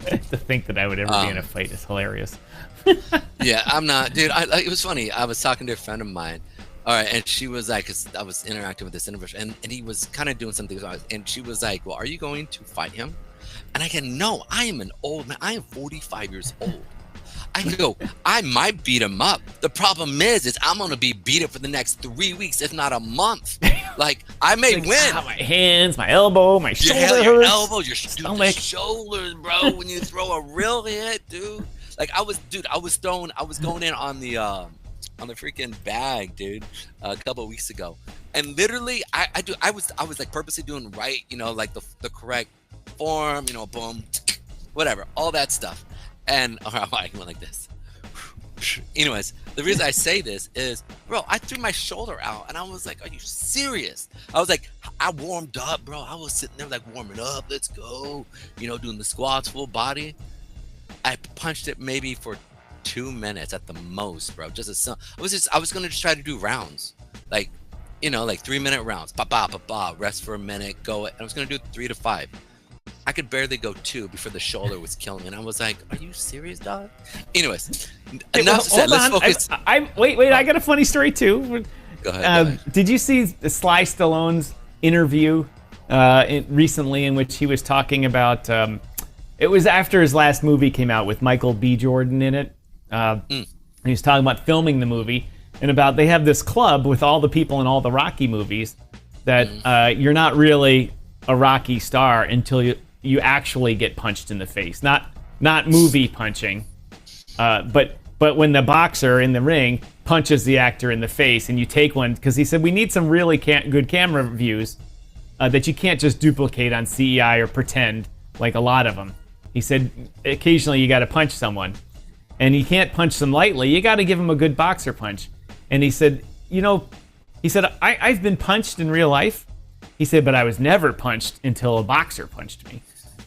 To think that I would ever be in a fight is hilarious. Yeah, I'm not, dude. It was funny. I was talking to a friend of mine. All right, and she was like, 'cause I was interacting with this individual, and he was kind of doing something, and she was like, well, are you going to fight him? And I go, no, I am an old man. I am 45 years old. I go, I might beat him up. The problem is I'm going to be beat up for the next 3 weeks, if not a month. Like, I may win. My hands, my elbow, my shoulder your hurts. elbow, your shoulders, bro, when you throw a real hit, dude. Like, I was going in on the freaking bag, dude, a couple of weeks ago. And literally, I was like purposely doing right, like the correct form, boom, whatever, all that stuff. And I went like this. Anyways, the reason I say this is, bro, I threw my shoulder out and I was like, are you serious? I was like, I warmed up, bro. I was sitting there like warming up. Let's go. Doing the squats, full body. I punched it maybe for 2 minutes at the most, bro. I was going to just try to do rounds. Like, like 3-minute rounds. Rest for a minute, go. And I was going to do 3 to 5. I could barely go 2 before the shoulder was killing me. And I was like, are you serious, dog? Anyways, enough said. Let's focus. Wait, I got a funny story too. Go ahead. Did you see Sly Stallone's interview recently in which he was talking about, it was after his last movie came out with Michael B. Jordan in it. He was talking about filming the movie and about they have this club with all the people in all the Rocky movies that you're not really a Rocky star until you actually get punched in the face. Not movie punching, but when the boxer in the ring punches the actor in the face and you take one, because he said we need some really good camera views that you can't just duplicate on CEI or pretend like a lot of them. He said occasionally you got to punch someone, and you can't punch them lightly. You got to give them a good boxer punch. And he said, I've been punched in real life. He said, but I was never punched until a boxer punched me.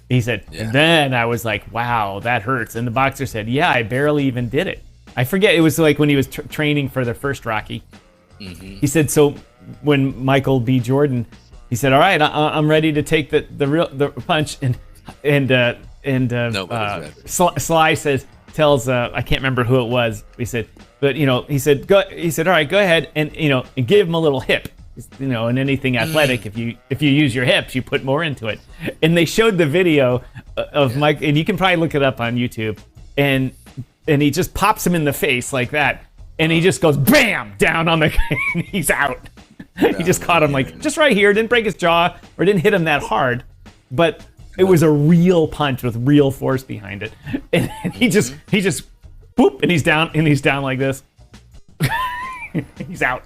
He said, and then I was like, wow, that hurts. And the boxer said, yeah, I barely even did it. I forget, it was like when he was training for the first Rocky. Mm-hmm. He said, so when Michael B. Jordan, he said, all right, I'm ready to take the punch. Sly tells I can't remember who it was. He said, but he said, all right, go ahead and and give him a little hip. In anything athletic, if you use your hips, you put more into it. And they showed the video of Mike, and you can probably look it up on YouTube. And he just pops him in the face like that, and he just goes bam down on the guy, and he's out. He just caught him like just right here, didn't break his jaw or didn't hit him that hard, but it was a real punch with real force behind it. And he just boop, and he's down like this. He's out.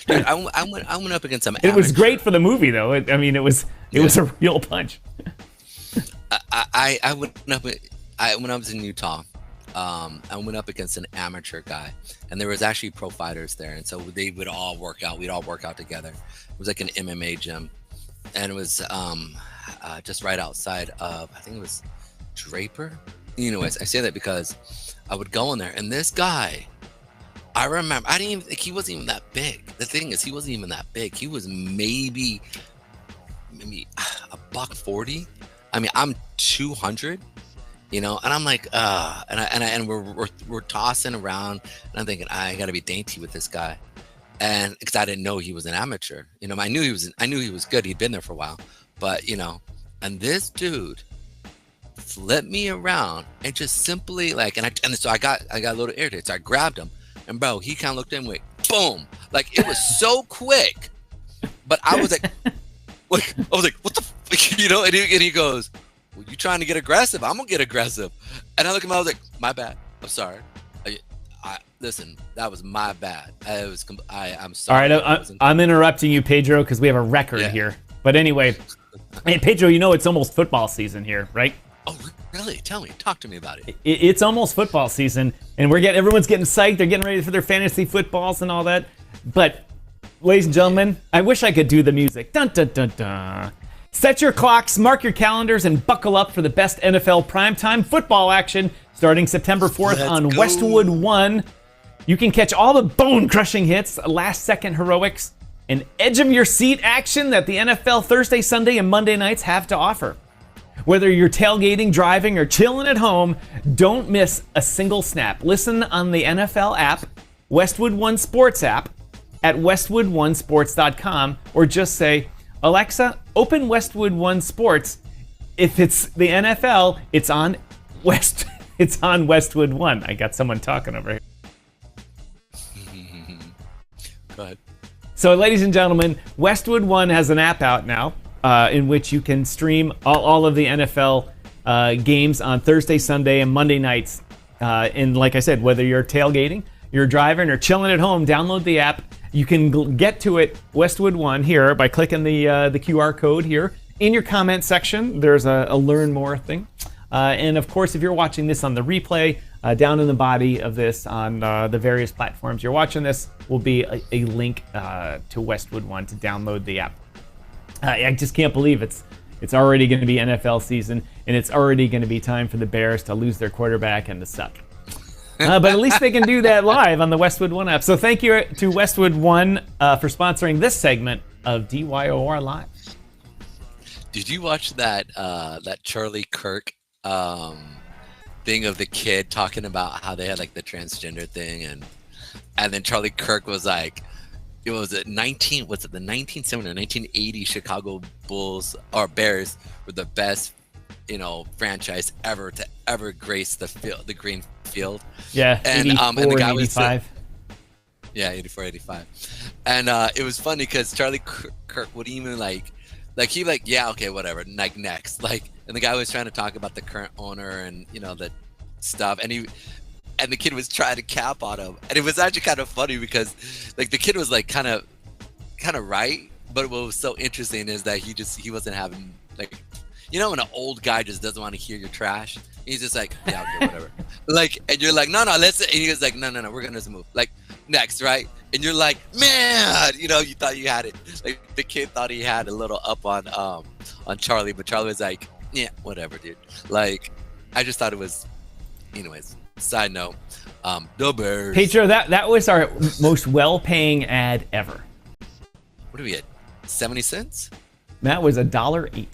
Dude, I went up against some. It was great for the movie, though. It was a real punch. I when I was in Utah, I went up against an amateur guy, and there was actually pro fighters there, and so they would all work out. We'd all work out together. It was like an MMA gym, and it was just right outside of, I think it was Draper. Anyways, I say that because I would go in there, and this guy, I remember, I didn't even think he wasn't even that big. The thing is, he wasn't even that big. He was maybe $140. I mean, I'm 200, and I'm like, and we're tossing around, and I'm thinking, I gotta be dainty with this guy, and because I didn't know he was an amateur. I knew he was good. He'd been there for a while, but And this dude flipped me around and just simply like, and so I got a little irritated. So I grabbed him, and bro, he kind of looked in with boom, like it was so quick. But I was like, what the, you know? And he goes, well, you trying to get aggressive? I'm gonna get aggressive. And I look at him, I was like, my bad. I'm sorry. Listen, that was my bad. I'm sorry. All right, I'm interrupting you, Pedro, because we have a record here. But anyway, hey, Pedro, you know it's almost football season here, right? Oh, really? Tell me. Talk to me about it. It's almost football season, and everyone's getting psyched. They're getting ready for their fantasy footballs and all that. But, ladies and gentlemen, I wish I could do the music. Dun, dun, dun, dun. Set your clocks, mark your calendars, and buckle up for the best NFL primetime football action starting September 4th on Westwood One. You can catch all the bone-crushing hits, last-second heroics, and edge-of-your-seat action that the NFL Thursday, Sunday, and Monday nights have to offer. Whether you're tailgating, driving, or chilling at home, don't miss a single snap. Listen on the NFL app, Westwood One Sports app, at westwood1sports.com, or just say, Alexa, open Westwood One Sports. If it's the NFL, it's on Westwood One. I got someone talking over here. Go ahead. So, ladies and gentlemen, Westwood One has an app out now in which you can stream all of the NFL games on Thursday, Sunday, and Monday nights. And like I said, whether you're tailgating, you're driving, or chilling at home, download the app. You can get to it, Westwood One, here by clicking the QR code here. In your comment section, there's a Learn More thing. And of course, if you're watching this on the replay, down in the body of this on the various platforms you're watching this will be a link to Westwood One to download the app. I just can't believe it's already going to be NFL season, and it's already going to be time for the Bears to lose their quarterback and to suck. But at least they can do that live on the Westwood One app. So thank you to Westwood One for sponsoring this segment of DYOR Live. Did you watch that Charlie Kirk thing of the kid talking about how they had like the transgender thing, and then Charlie Kirk was like, it was the 1970 or 1980 Chicago Bulls or Bears were the best, franchise ever to ever grace the green field. Yeah, and 84, and the guy 85. Yeah, 84, 85. And it was funny because Charlie Kirk would even he'd be like, yeah, okay, whatever, like next, and the guy was trying to talk about the current owner and that stuff, and the kid was trying to cap on him, and it was actually kind of funny because the kid was kind of right, but what was so interesting is that he wasn't having when an old guy just doesn't want to hear your trash, he's just like, yeah, okay, whatever. And you're like, no, let's, and he was like, no, we're gonna just move, next, right? And you're like, man, you thought you had it. The kid thought he had a little up on Charlie, but Charlie was like, yeah, whatever, dude. I just thought it was, anyways. Side note, the Bears. Pedro, that was our most well-paying ad ever. What do we get? 70 cents? That was $1.08.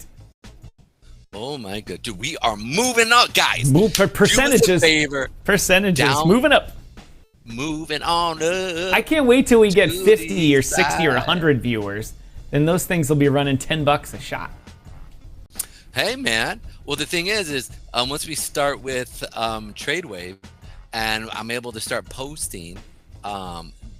Oh my god, dude, we are moving up, guys. Percentages. Do us a favor. Percentages. Down, moving up. Moving on up. I can't wait till we get 50 or 60 or 100 viewers. Then those things will be running $10 a shot. Hey, man. Well, the thing is once we start with TradeWave, and I'm able to start posting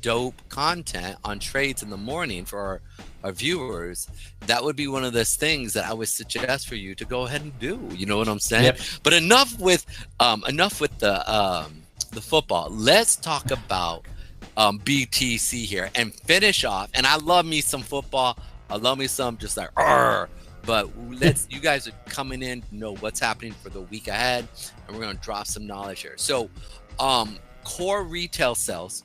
dope content on trades in the morning for our viewers, that would be one of those things that I would suggest for you to go ahead and do. You know what I'm saying? Yep. But enough with the football. Let's talk about BTC here and finish off. And I love me some football. I love me some just like argh. But you guys are coming in to know what's happening for the week ahead, and we're going to drop some knowledge here. So core retail sales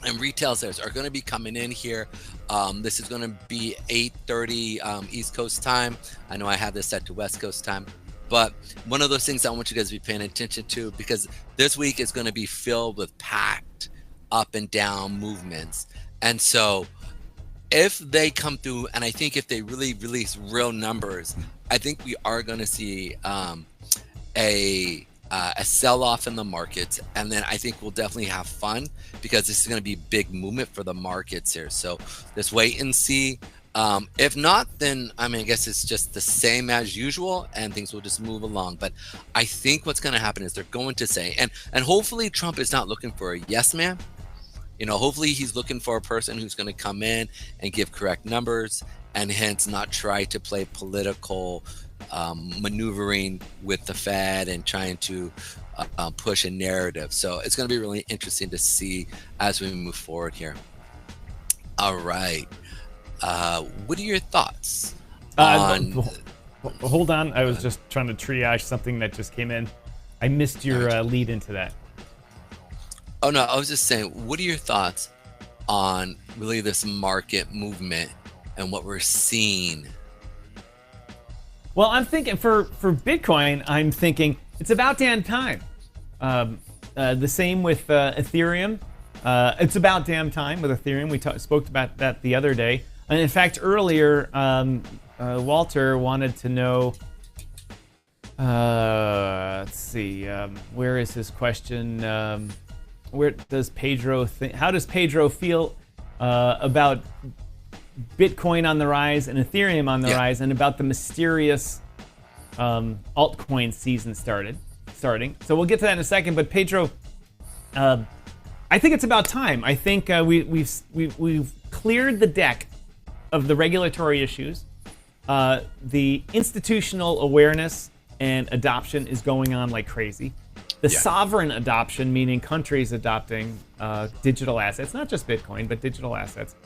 and retail sales are going to be coming in here. This is going to be 8:30 East Coast time. I know I have this set to West Coast time, but one of those things I want you guys to be paying attention to, because this week is going to be filled with packed up and down movements. And so if they come through, and I think if they really release real numbers, I think we are going to see a sell-off in the markets, and then I think we'll definitely have fun because this is going to be big movement for the markets here. So let's wait and see. If not, then I mean, I guess it's just the same as usual, and things will just move along. But I think what's going to happen is they're going to say, and hopefully Trump is not looking for a yes man. You know, hopefully he's looking for a person who's going to come in and give correct numbers, and hence not try to play political maneuvering with the Fed and trying to push a narrative. So it's going to be really interesting to see as we move forward here. All right. What are your thoughts on... Hold on. I was just trying to triage something that just came in. I missed your lead into that. Oh, no. I was just saying, what are your thoughts on really this market movement and what we're seeing? Well, I'm thinking for Bitcoin, I'm thinking it's about damn time. The same with Ethereum. It's about damn time with Ethereum. We spoke about that the other day. And in fact, earlier, Walter wanted to know, let's see, where is his question? Where does Pedro think? How does Pedro feel about Bitcoin on the rise and Ethereum on the rise, and about the mysterious altcoin season starting? So we'll get to that in a second. But Pedro, I think it's about time. I think we've cleared the deck of the regulatory issues. The institutional awareness and adoption is going on like crazy. The sovereign adoption, meaning countries adopting digital assets, not just Bitcoin, but digital assets,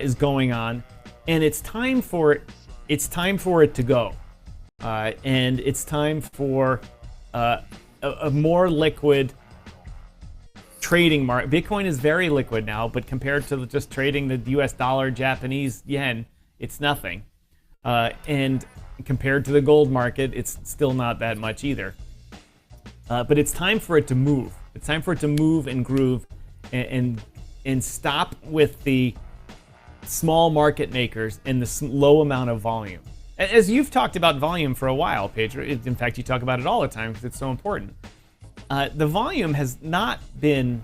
is going on, and it's time for it. It's time for it to go, and it's time for a more liquid trading market. Bitcoin is very liquid now, but compared to just trading the U.S. dollar, Japanese yen, it's nothing. And compared to the gold market, it's still not that much either. But it's time for it to move. It's time for it to move and groove, and stop with the small market makers and the low amount of volume. As you've talked about volume for a while, Pedro. In fact, you talk about it all the time because it's so important. The volume has not been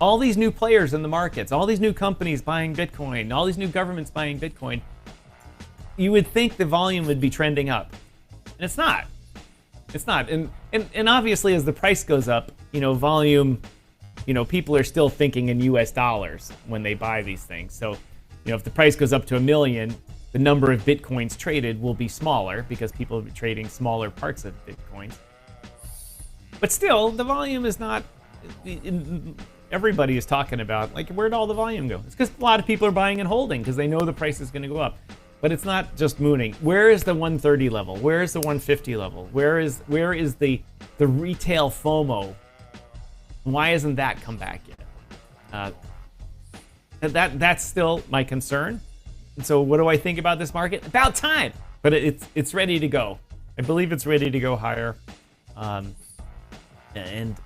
all these new players in the markets, all these new companies buying Bitcoin, all these new governments buying Bitcoin. You would think the volume would be trending up, and it's not. It's not. And obviously, as the price goes up, volume, people are still thinking in U.S. dollars when they buy these things. So, if the price goes up to 1 million, the number of Bitcoins traded will be smaller because people will be trading smaller parts of Bitcoins. But still, the volume is not. Everybody is talking about, like, where'd all the volume go? It's because a lot of people are buying and holding because they know the price is going to go up. But it's not just mooning. Where is the 130 level? Where is the 150 level? Where is the retail FOMO? Why hasn't that come back yet? That's still my concern. And so what do I think about this market? About time. But it's ready to go. I believe it's ready to go higher. And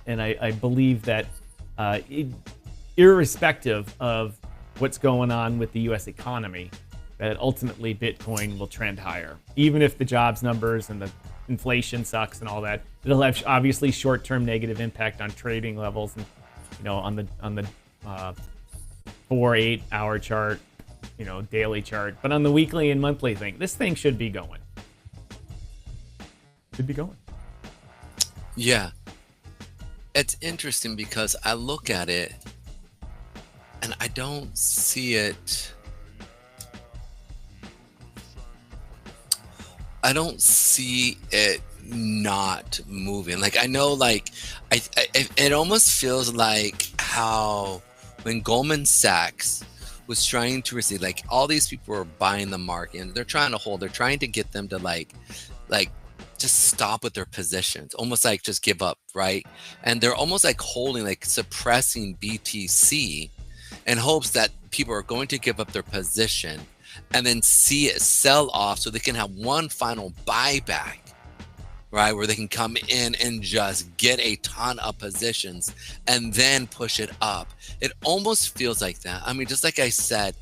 I believe that irrespective of what's going on with the U.S. economy, that ultimately Bitcoin will trend higher. Even if the jobs numbers and the inflation sucks and all that, it'll have obviously short-term negative impact on trading levels and on the 4-8 hour chart, daily chart. But on the weekly and monthly thing, this thing should be going. Yeah. It's interesting because I look at it and I don't see it. I don't see it not moving. Like, I know, like, it almost feels like how when Goldman Sachs was trying to receive, like, all these people were buying the market and they're trying to hold, they're trying to get them to like just stop with their positions, almost like just give up, right? And they're almost like holding, like suppressing BTC in hopes that people are going to give up their position and then see it sell off so they can have one final buyback, right? Where they can come in and just get a ton of positions and then push it up. It almost feels like that. I mean, just like I said,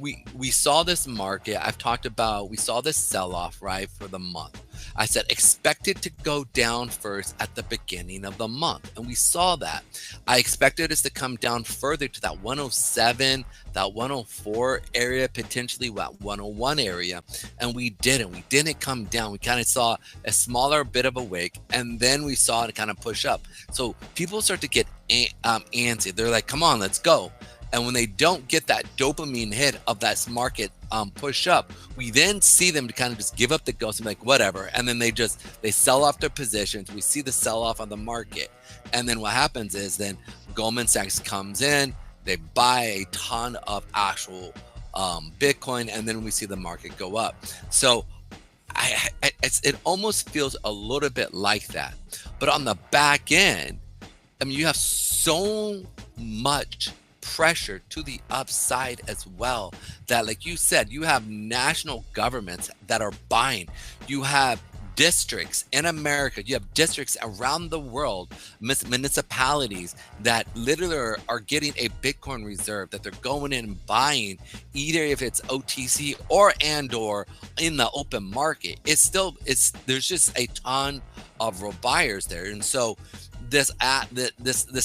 we saw this market. I've talked about, we saw this sell off, right, for the month. I said, expect it to go down first at the beginning of the month. And we saw that. I expected us to come down further to that 107, that 104 area, potentially that 101 area. And we didn't. We didn't come down. We kind of saw a smaller bit of a wick, and then we saw it kind of push up. So people start to get antsy. They're like, come on, let's go. And when they don't get that dopamine hit of that market push up, we then see them to kind of just give up the ghost and be like, whatever. And then they sell off their positions. We see the sell off on the market. And then what happens is then Goldman Sachs comes in, they buy a ton of actual Bitcoin, and then we see the market go up. So it almost feels a little bit like that. But on the back end, I mean, you have so much pressure to the upside as well, that, like you said, you have national governments that are buying. You have districts in America, you have districts around the world, municipalities that literally are getting a Bitcoin reserve that they're going in and buying, either if it's OTC or in the open market. There's just a ton of buyers there. And so this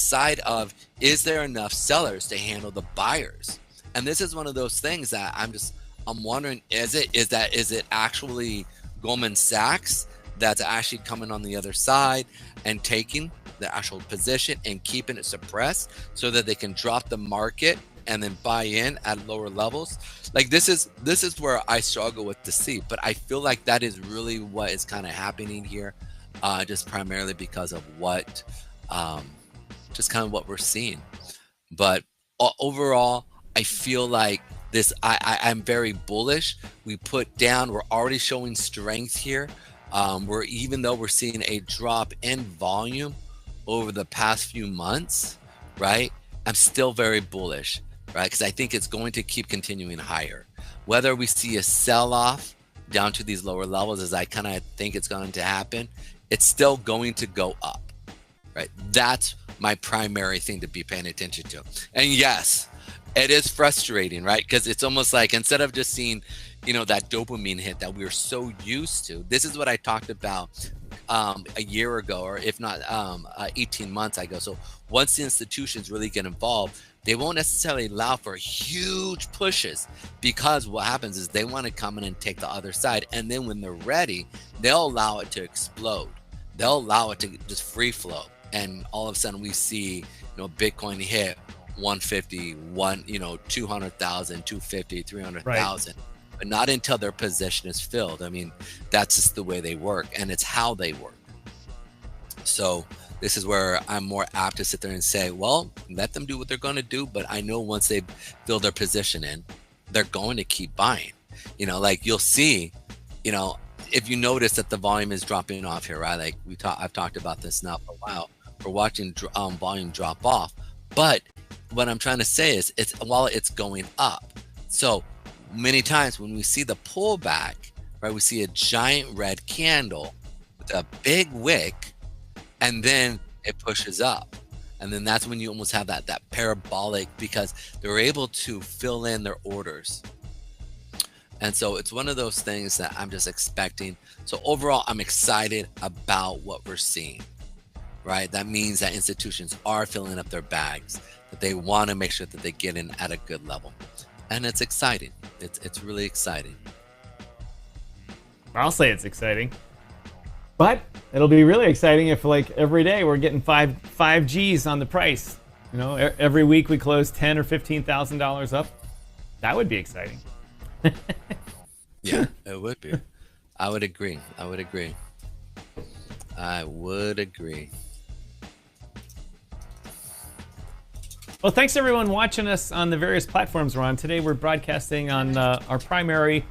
side of, is there enough sellers to handle the buyers? And this is one of those things that I'm wondering, is it actually Goldman Sachs that's actually coming on the other side and taking the actual position and keeping it suppressed so that they can drop the market and then buy in at lower levels? Like, this is where I struggle with to see, but I feel like that is really what is kind of happening here, just primarily because of what just kind of what we're seeing. But overall, I feel like this, I'm very bullish. We're already showing strength here. Even though we're seeing a drop in volume over the past few months, right? I'm still very bullish, right? Because I think it's going to keep continuing higher. Whether we see a sell-off down to these lower levels, as I kind of think it's going to happen, it's still going to go up, right? That's my primary thing to be paying attention to. And yes, it is frustrating, right? Because it's almost like, instead of just seeing, that dopamine hit that we're so used to, this is what I talked about a year ago, or if not 18 months ago. So once the institutions really get involved, they won't necessarily allow for huge pushes, because what happens is they want to come in and take the other side. And then when they're ready, they'll allow it to explode. They'll allow it to just free flow. And all of a sudden we see, Bitcoin hit 150, 200,000, 250, 300,000, right, but not until their position is filled. I mean, that's just the way they work, and it's how they work. So this is where I'm more apt to sit there and say, well, let them do what they're going to do. But I know once they fill their position in, they're going to keep buying. Like you'll see, if you notice that the volume is dropping off here, right? Like I've talked about this now for a while. We're watching volume drop off. But what I'm trying to say is, while it's going up. So many times when we see the pullback, right, we see a giant red candle with a big wick, and then it pushes up. And then that's when you almost have that parabolic, because they're able to fill in their orders. And so it's one of those things that I'm just expecting. So overall, I'm excited about what we're seeing, right? That means that institutions are filling up their bags, that they want to make sure that they get in at a good level. And it's exciting. It's really exciting. I'll say it's exciting. But it'll be really exciting if, like, every day we're getting five G's on the price. Every week we close $10,000 or $15,000 up. That would be exciting. Yeah, it would be. I would agree. Well, thanks everyone watching us on the various platforms we're on. Today we're broadcasting on our primary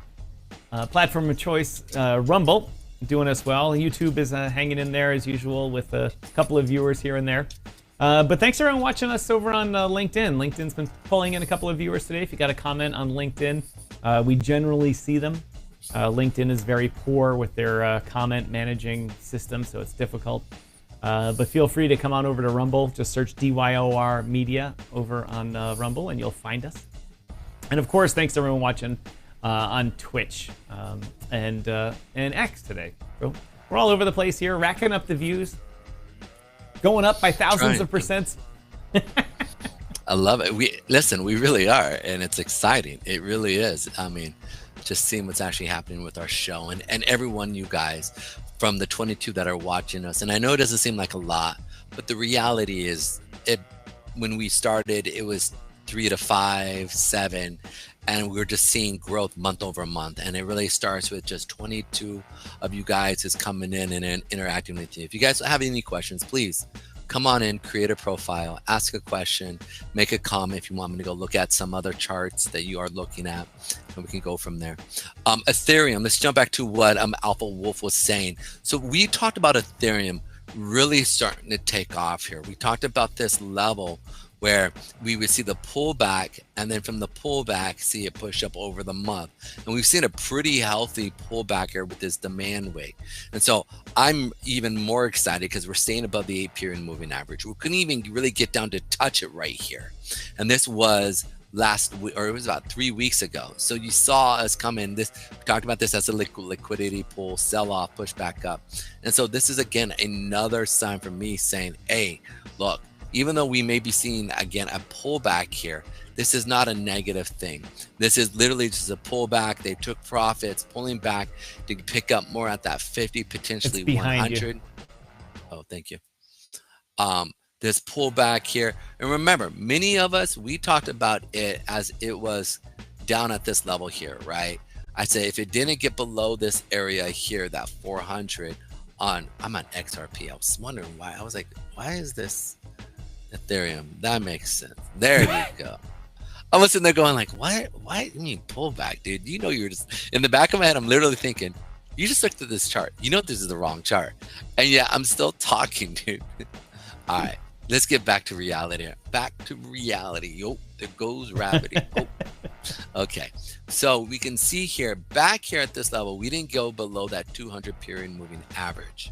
platform of choice, Rumble, doing us well. YouTube is hanging in there as usual with a couple of viewers here and there. But thanks everyone watching us over on LinkedIn. LinkedIn's been pulling in a couple of viewers today. If you got a comment on LinkedIn, we generally see them. LinkedIn is very poor with their comment managing system, so it's difficult. But feel free to come on over to Rumble. Just search DYOR Media over on Rumble and you'll find us. And of course, thanks to everyone watching on Twitch and X today. So we're all over the place here, racking up the views, going up by thousands of percents. I love it. We really are, and it's exciting. It really is. I mean, just seeing what's actually happening with our show and everyone, you guys, from the 22 that are watching us. And I know it doesn't seem like a lot, but the reality is, when we started, it was 3 to 5, 7, and we're just seeing growth month over month. And it really starts with just 22 of you guys is coming in and interacting with you. If you guys have any questions, please come on in, create a profile, ask a question, make a comment if you want me to go look at some other charts that you are looking at, and we can go from there. Ethereum, let's jump back to what Alpha Wolf was saying. So we talked about Ethereum really starting to take off here. We talked about this level where we would see the pullback, and then from the pullback, see it push up over the month. And we've seen a pretty healthy pullback here with this demand wave. And so I'm even more excited because we're staying above the 8-period moving average. We couldn't even really get down to touch it right here. And this was last week, or it was about 3 weeks ago. So you saw us come in. We talked about this as a liquidity pull, sell off, push back up. And so this is, again, another sign for me saying, hey, look, even though we may be seeing, again, a pullback here, this is not a negative thing. This is literally just a pullback. They took profits, pulling back to pick up more at that 50, potentially 100. You. Oh, thank you. This pullback here. And remember, many of us, we talked about it as it was down at this level here, right? I said if it didn't get below this area here, that 400 I'm on XRP. I was wondering why. I was like, why is this Ethereum? That makes sense. There you go. I'm sitting there going like, what? Why do you mean pullback, dude? You know, you're just in the back of my head. I'm literally thinking, you just looked at this chart. You know, this is the wrong chart. And yeah, I'm still talking, dude. All right, let's get back to reality. Back to reality. Yo, there goes gravity. Oh. Okay, so we can see here, back here at this level, we didn't go below that 200 period moving average,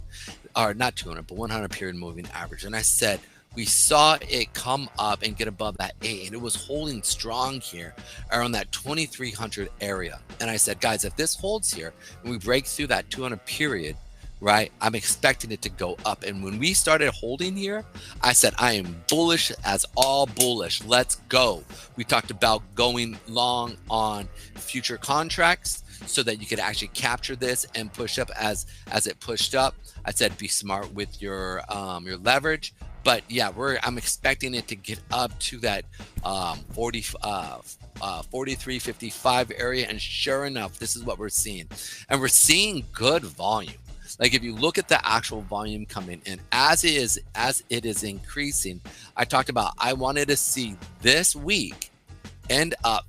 or not 200, but 100 period moving average. And I said, we saw it come up and get above that 8, and it was holding strong here around that 2300 area. And I said, guys, if this holds here and we break through that 200 period, right, I'm expecting it to go up. And when we started holding here, I said, I am bullish as all bullish. Let's go. We talked about going long on future contracts so that you could actually capture this and push up as it pushed up. I said, be smart with your leverage. But yeah, I'm expecting it to get up to that 43.55 area, and sure enough, this is what we're seeing, and we're seeing good volume. Like if you look at the actual volume coming in, as it is increasing, I talked about I wanted to see this week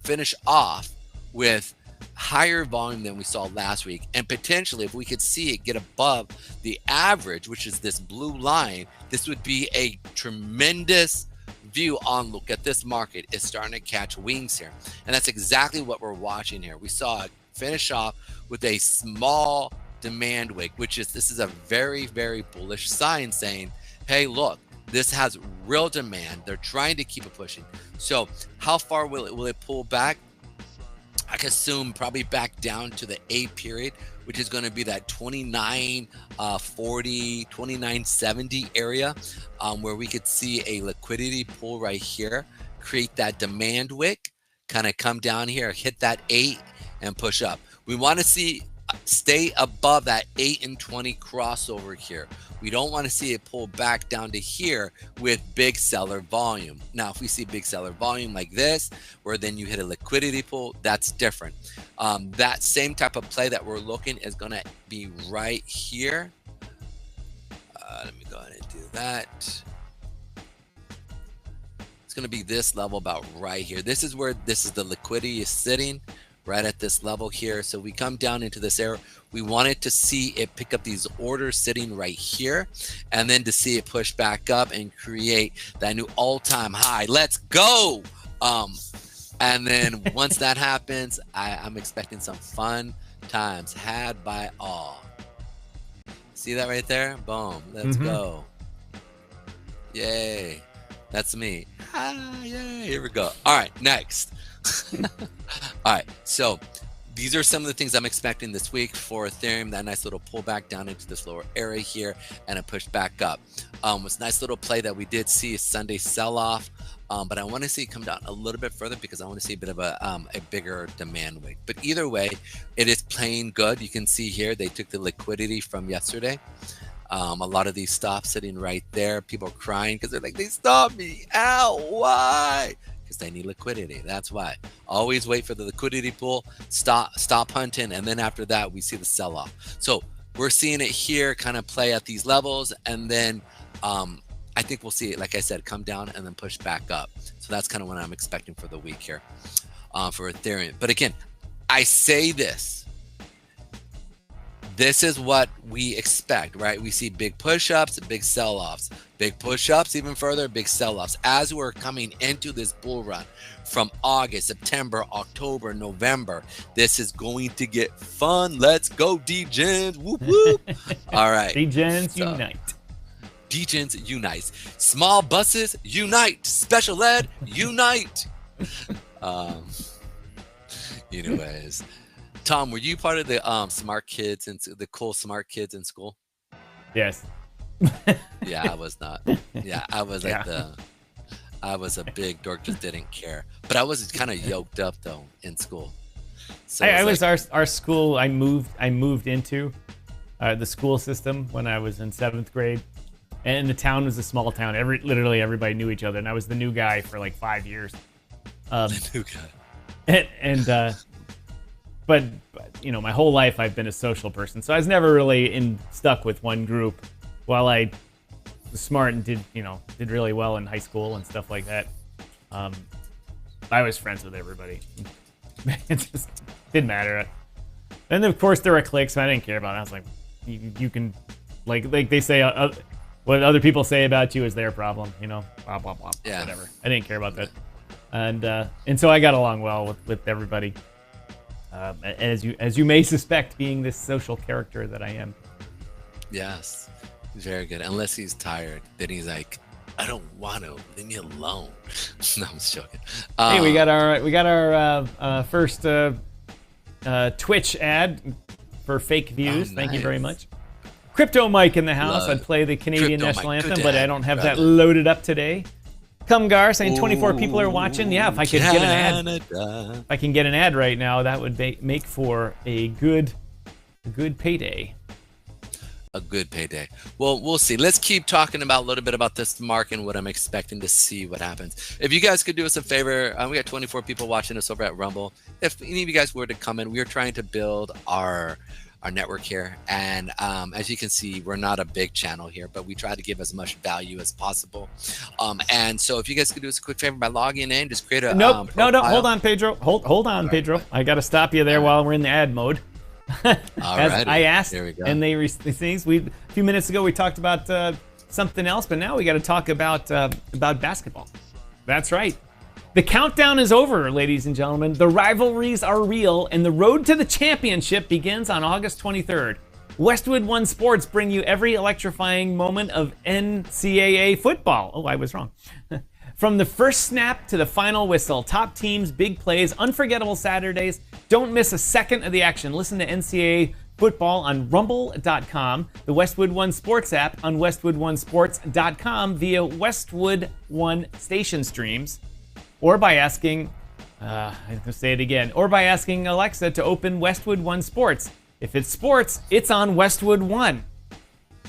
finish off with higher volume than we saw last week, and potentially if we could see it get above the average, which is this blue line, this would be a tremendous view on look at this market is starting to catch wings here. And that's exactly what we're watching here. We saw it finish off with a small demand wick, this is a very, very bullish sign saying, hey, look, this has real demand. They're trying to keep it pushing. So how far will it pull back? I can assume probably back down to the 8 period, which is going to be that 2940, 2970 area, where we could see a liquidity pull right here, create that demand wick, kind of come down here, hit that 8 and push up. We want to stay above that 8 and 20 crossover here. We don't want to see it pull back down to here with big seller volume. Now, if we see big seller volume like this, where then you hit a liquidity pull, that's different. That same type of play that we're looking is going to be right here. Let me go ahead and do that. It's going to be this level about right here. This is where the liquidity is sitting, right at this level here. So we come down into this area. We wanted to see it pick up these orders sitting right here, and then to see it push back up and create that new all-time high. Let's go. And then once that happens, I'm expecting some fun times had by all. See that right there? Boom. Let's go. Yay. That's me. Yay. Here we go. All right, next. All right, so these are some of the things I'm expecting this week for Ethereum. That nice little pullback down into this lower area here and a push back up. It's a nice little play that we did see a Sunday sell-off, but I want to see it come down a little bit further because I want to see a bit of a bigger demand wave. But either way, it is playing good. You can see here they took the liquidity from yesterday. A lot of these stops sitting right there. People are crying because they're like, they stopped me. Ow, why? Because they need liquidity. That's why. Always wait for the liquidity pool, stop hunting, and then after that, we see the sell-off. So we're seeing it here kind of play at these levels, and then I think we'll see it, like I said, come down and then push back up. So that's kind of what I'm expecting for the week here for Ethereum. But again, I say this. This is what we expect, right? We see big push-ups, big sell-offs, big push-ups, even further, big sell-offs. As we're coming into this bull run from August, September, October, November, this is going to get fun. Let's go, D-Gens. Whoop, whoop. All right. D-Gens unite. D-Gens unite. Small buses unite. Special ed unite. Anyways. Tom, were you part of the smart kids and the cool smart kids in school? Yes. Yeah, I was not. Yeah, I was like I was a big dork, just didn't care. But I was kind of yoked up though in school. So I was our school. I moved into the school system when I was in 7th grade, and the town was a small town. Literally everybody knew each other, and I was the new guy for like 5 years. The new guy. But you know, my whole life I've been a social person, so I was never really stuck with one group. While I was smart and did really well in high school and stuff like that, I was friends with everybody. It just didn't matter. And of course there were cliques, and I didn't care about it. I was like, you can, like they say, what other people say about you is their problem, blah blah blah, yeah. Whatever. I didn't care about that, and so I got along well with everybody. As you may suspect, being this social character that I am. Yes, very good. Unless he's tired, then he's like, I don't want to. Leave me alone. No, I'm just joking. Hey, we got our first Twitch ad for fake views. Oh, Thank you nice. very much. Crypto Mike in the house. Love I'd play the Canadian Crypto national Mike. anthem, Good but I ad, don't have that brother. loaded up today. Come Gar saying 24 people are watching. Yeah, if I could get an ad, Canada. if I can get an ad right now, that would make for a good payday. A good payday. Well, we'll see. Let's keep talking about a little bit about this market and what I'm expecting to see what happens. If you guys could do us a favor, we got 24 people watching us over at Rumble. If any of you guys were to come in, we are trying to build our network here, and as you can see, we're not a big channel here, but we try to give as much value as possible. And so if you guys could do us a quick favor by logging in, just create a No, hold on, on. Pedro. Hold on, Pedro. I got to stop you there while we're in the ad mode. As I asked, There we go. and a few minutes ago we talked about something else, but now we got to talk about basketball. That's right. The countdown is over, ladies and gentlemen. The rivalries are real, and the road to the championship begins on August 23rd. Westwood One Sports bring you every electrifying moment of NCAA football. Oh, I was wrong. From the first snap to the final whistle, top teams, big plays, unforgettable Saturdays. Don't miss a second of the action. Listen to NCAA football on rumble.com, the Westwood One Sports app on westwoodonesports.com via Westwood One station streams, or by asking, I'm going to say it again, or by asking Alexa to open Westwood One Sports. If it's sports, it's on Westwood One.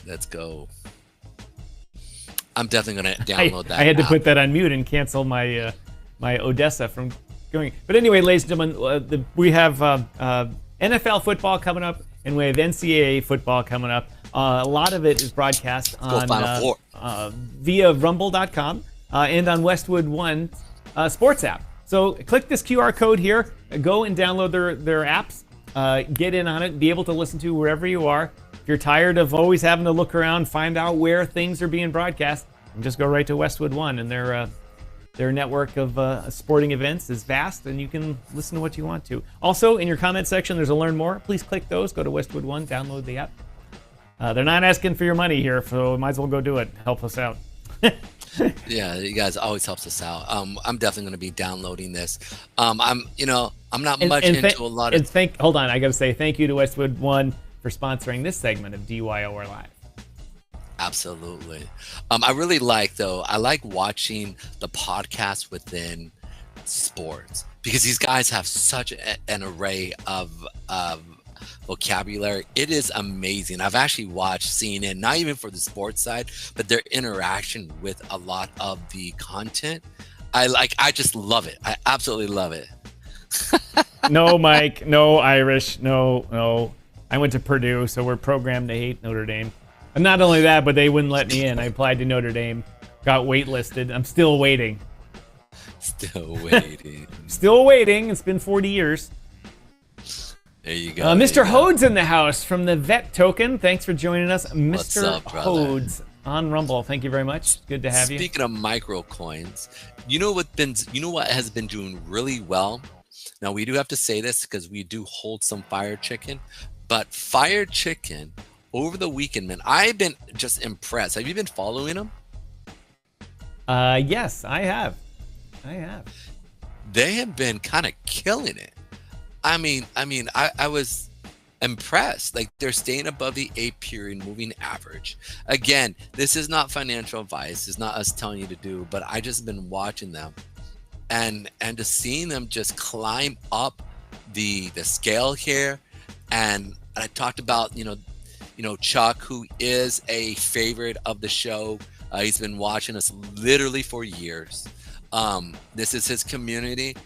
Let's go. I'm definitely going to download that. I had to app. put that on mute and cancel my my Odessa from going. But anyway, ladies and gentlemen, we have NFL football coming up, and we have NCAA football coming up. A lot of it is broadcast on via rumble.com and on Westwood One Sports app. So click this QR code here, go and download their apps, get in on it, be able to listen to wherever you are. If you're tired of always having to look around, find out where things are being broadcast, and just go right to Westwood One, and their network of sporting events is vast, and you can listen to what you want to. Also, in your comment section, there's a Learn More. Please click those. Go to Westwood One, download the app. They're not asking for your money here, so might as well go do it. Help us out. Yeah, you guys always helps us out. I'm definitely going to be downloading this. I'm not much into a lot of. Hold on, I got to say thank you to Westwood One for sponsoring this segment of DYOR Live. Absolutely. I really like watching the podcast within sports because these guys have such an array of vocabulary. It is amazing. I've actually watched CNN, not even for the sports side, but their interaction with a lot of the content. I just love it. I absolutely love it. No, Mike. No, Irish. No. I went to Purdue, so we're programmed to hate Notre Dame. And not only that, but they wouldn't let me in. I applied to Notre Dame, got waitlisted. I'm still waiting. Still waiting. Still waiting. It's been 40 years. There you go. Mr. Hodes in the house from the Vet Token. Thanks for joining us, Mr. Up, Hodes on Rumble. Thank you very much. Good to have you. Speaking of micro coins, you know what has been doing really well? Now we do have to say this because we do hold some Fire Chicken, but Fire Chicken over the weekend, man, I've been just impressed. Have you been following them? Yes, I have. They have been kind of killing it. I was impressed. Like, they're staying above the 8-period moving average. Again, this is not financial advice. It's not us telling you to do, but I just been watching them and just seeing them just climb up the scale here. And I talked about, Chuck, who is a favorite of the show. He's been watching us literally for years. This is his community.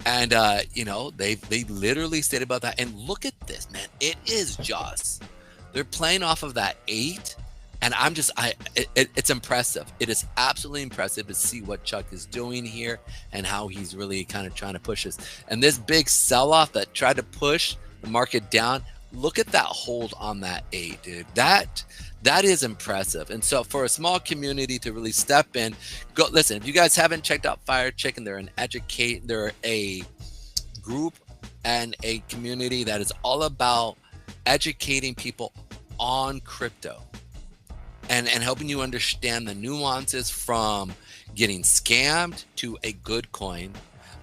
And, they literally stayed about that. And look at this, man. It is just, they're playing off of that 8. And it's impressive. It is absolutely impressive to see what Chuck is doing here and how he's really kind of trying to push this. And this big sell-off that tried to push the market down, look at that hold on that 8, dude. That is impressive. And so for a small community to really step in, go listen. If you guys haven't checked out Fire Chicken, they're a group and a community that is all about educating people on crypto and helping you understand the nuances from getting scammed to a good coin,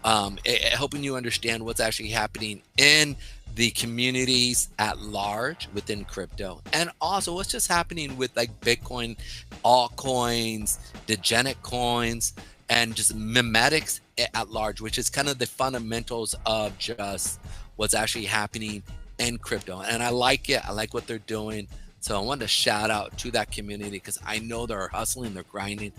helping you understand what's actually happening in the communities at large within crypto, and also what's just happening with like Bitcoin, altcoins, degenerate coins, and just memetics at large, which is kind of the fundamentals of just what's actually happening in crypto. And I like it. I like what they're doing. So I wanted to shout out to that community because I know they're hustling, they're grinding.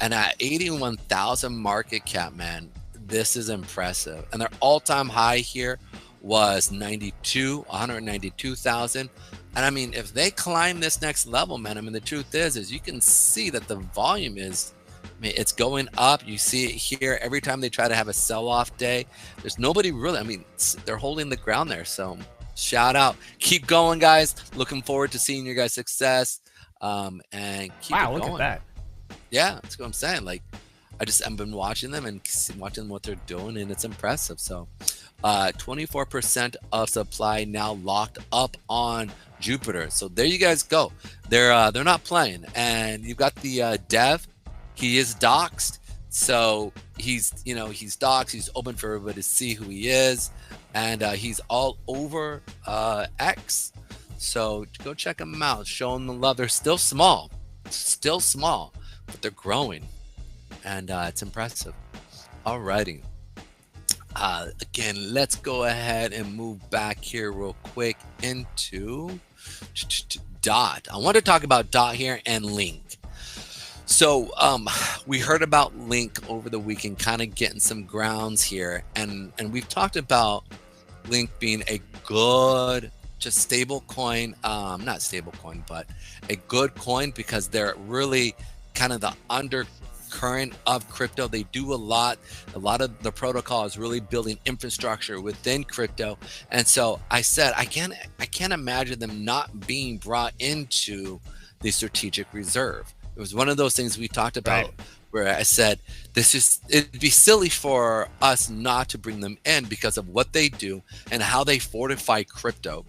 And at 81,000 market cap, man, this is impressive. And their all-time high here was 192,000. And I mean, if they climb this next level, man, the truth is you can see that the volume is, it's going up. You see it here every time they try to have a sell-off day. There's nobody really, they're holding the ground there. So shout out, keep going, guys. Looking forward to seeing your guys' success. And keep it going. Look at that. Yeah, that's what I'm saying. Like, I've been watching them and watching what they're doing, and it's impressive. So 24% of supply now locked up on Jupiter. So there you guys go. They're not playing. And you've got the dev. He is doxed. So he's doxed. He's open for everybody to see who he is. And he's all over X. So go check them out. Show them the love. They're still small, but they're growing. And it's impressive. Alrighty. Again, let's go ahead and move back here real quick into DOT. I want to talk about DOT here and Link. So we heard about Link over the weekend, kind of getting some grounds here, and we've talked about Link being a good, just stable coin, not stable coin, but a good coin because they're really kind of the undercurrent of crypto. They do a lot of the protocol is really building infrastructure within crypto. And so I said, I can't imagine them not being brought into the strategic reserve. It was one of those things we talked about, right, where I said, it'd be silly for us not to bring them in because of what they do and how they fortify crypto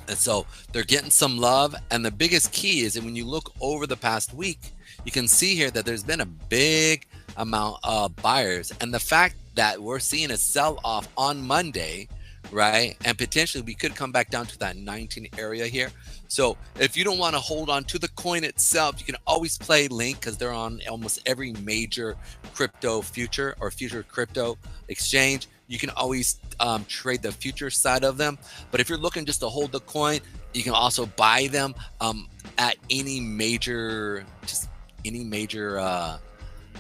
And so they're getting some love. And the biggest key is that when you look over the past week, you can see here that there's been a big amount of buyers. And the fact that we're seeing a sell-off on Monday, right? And potentially we could come back down to that 19 area here. So if you don't want to hold on to the coin itself, you can always play Link, because they're on almost every major crypto future or future crypto exchange. You can always trade the future side of them. But if you're looking just to hold the coin, you can also buy them at any major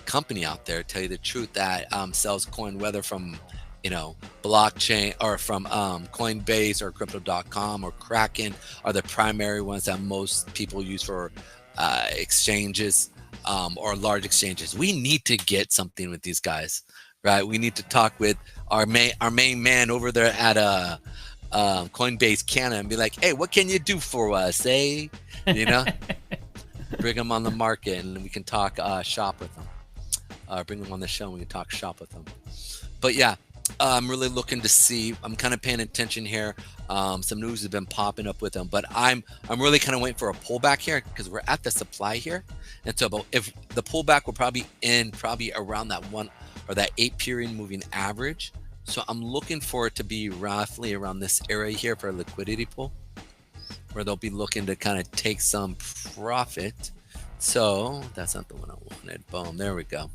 company out there, tell you the truth, that sells coin, whether from blockchain or from Coinbase or crypto.com or Kraken are the primary ones that most people use for exchanges or large exchanges. We need to get something with these guys, right? We need to talk with our main man over there at Coinbase Canada and be like, hey, what can you do for us, eh? Bring them on the market and we can talk shop with them. Bring them on the show and we can talk shop with them. But yeah, I'm really looking to see. I'm kind of paying attention here. Some news has been popping up with them, but I'm really kind of waiting for a pullback here, because we're at the supply here. And so, but if the pullback will probably end around that 1 or that 8 period moving average. So I'm looking for it to be roughly around this area here for a liquidity pull, where they'll be looking to kind of take some profit. So that's not the one I wanted. Boom, there we go.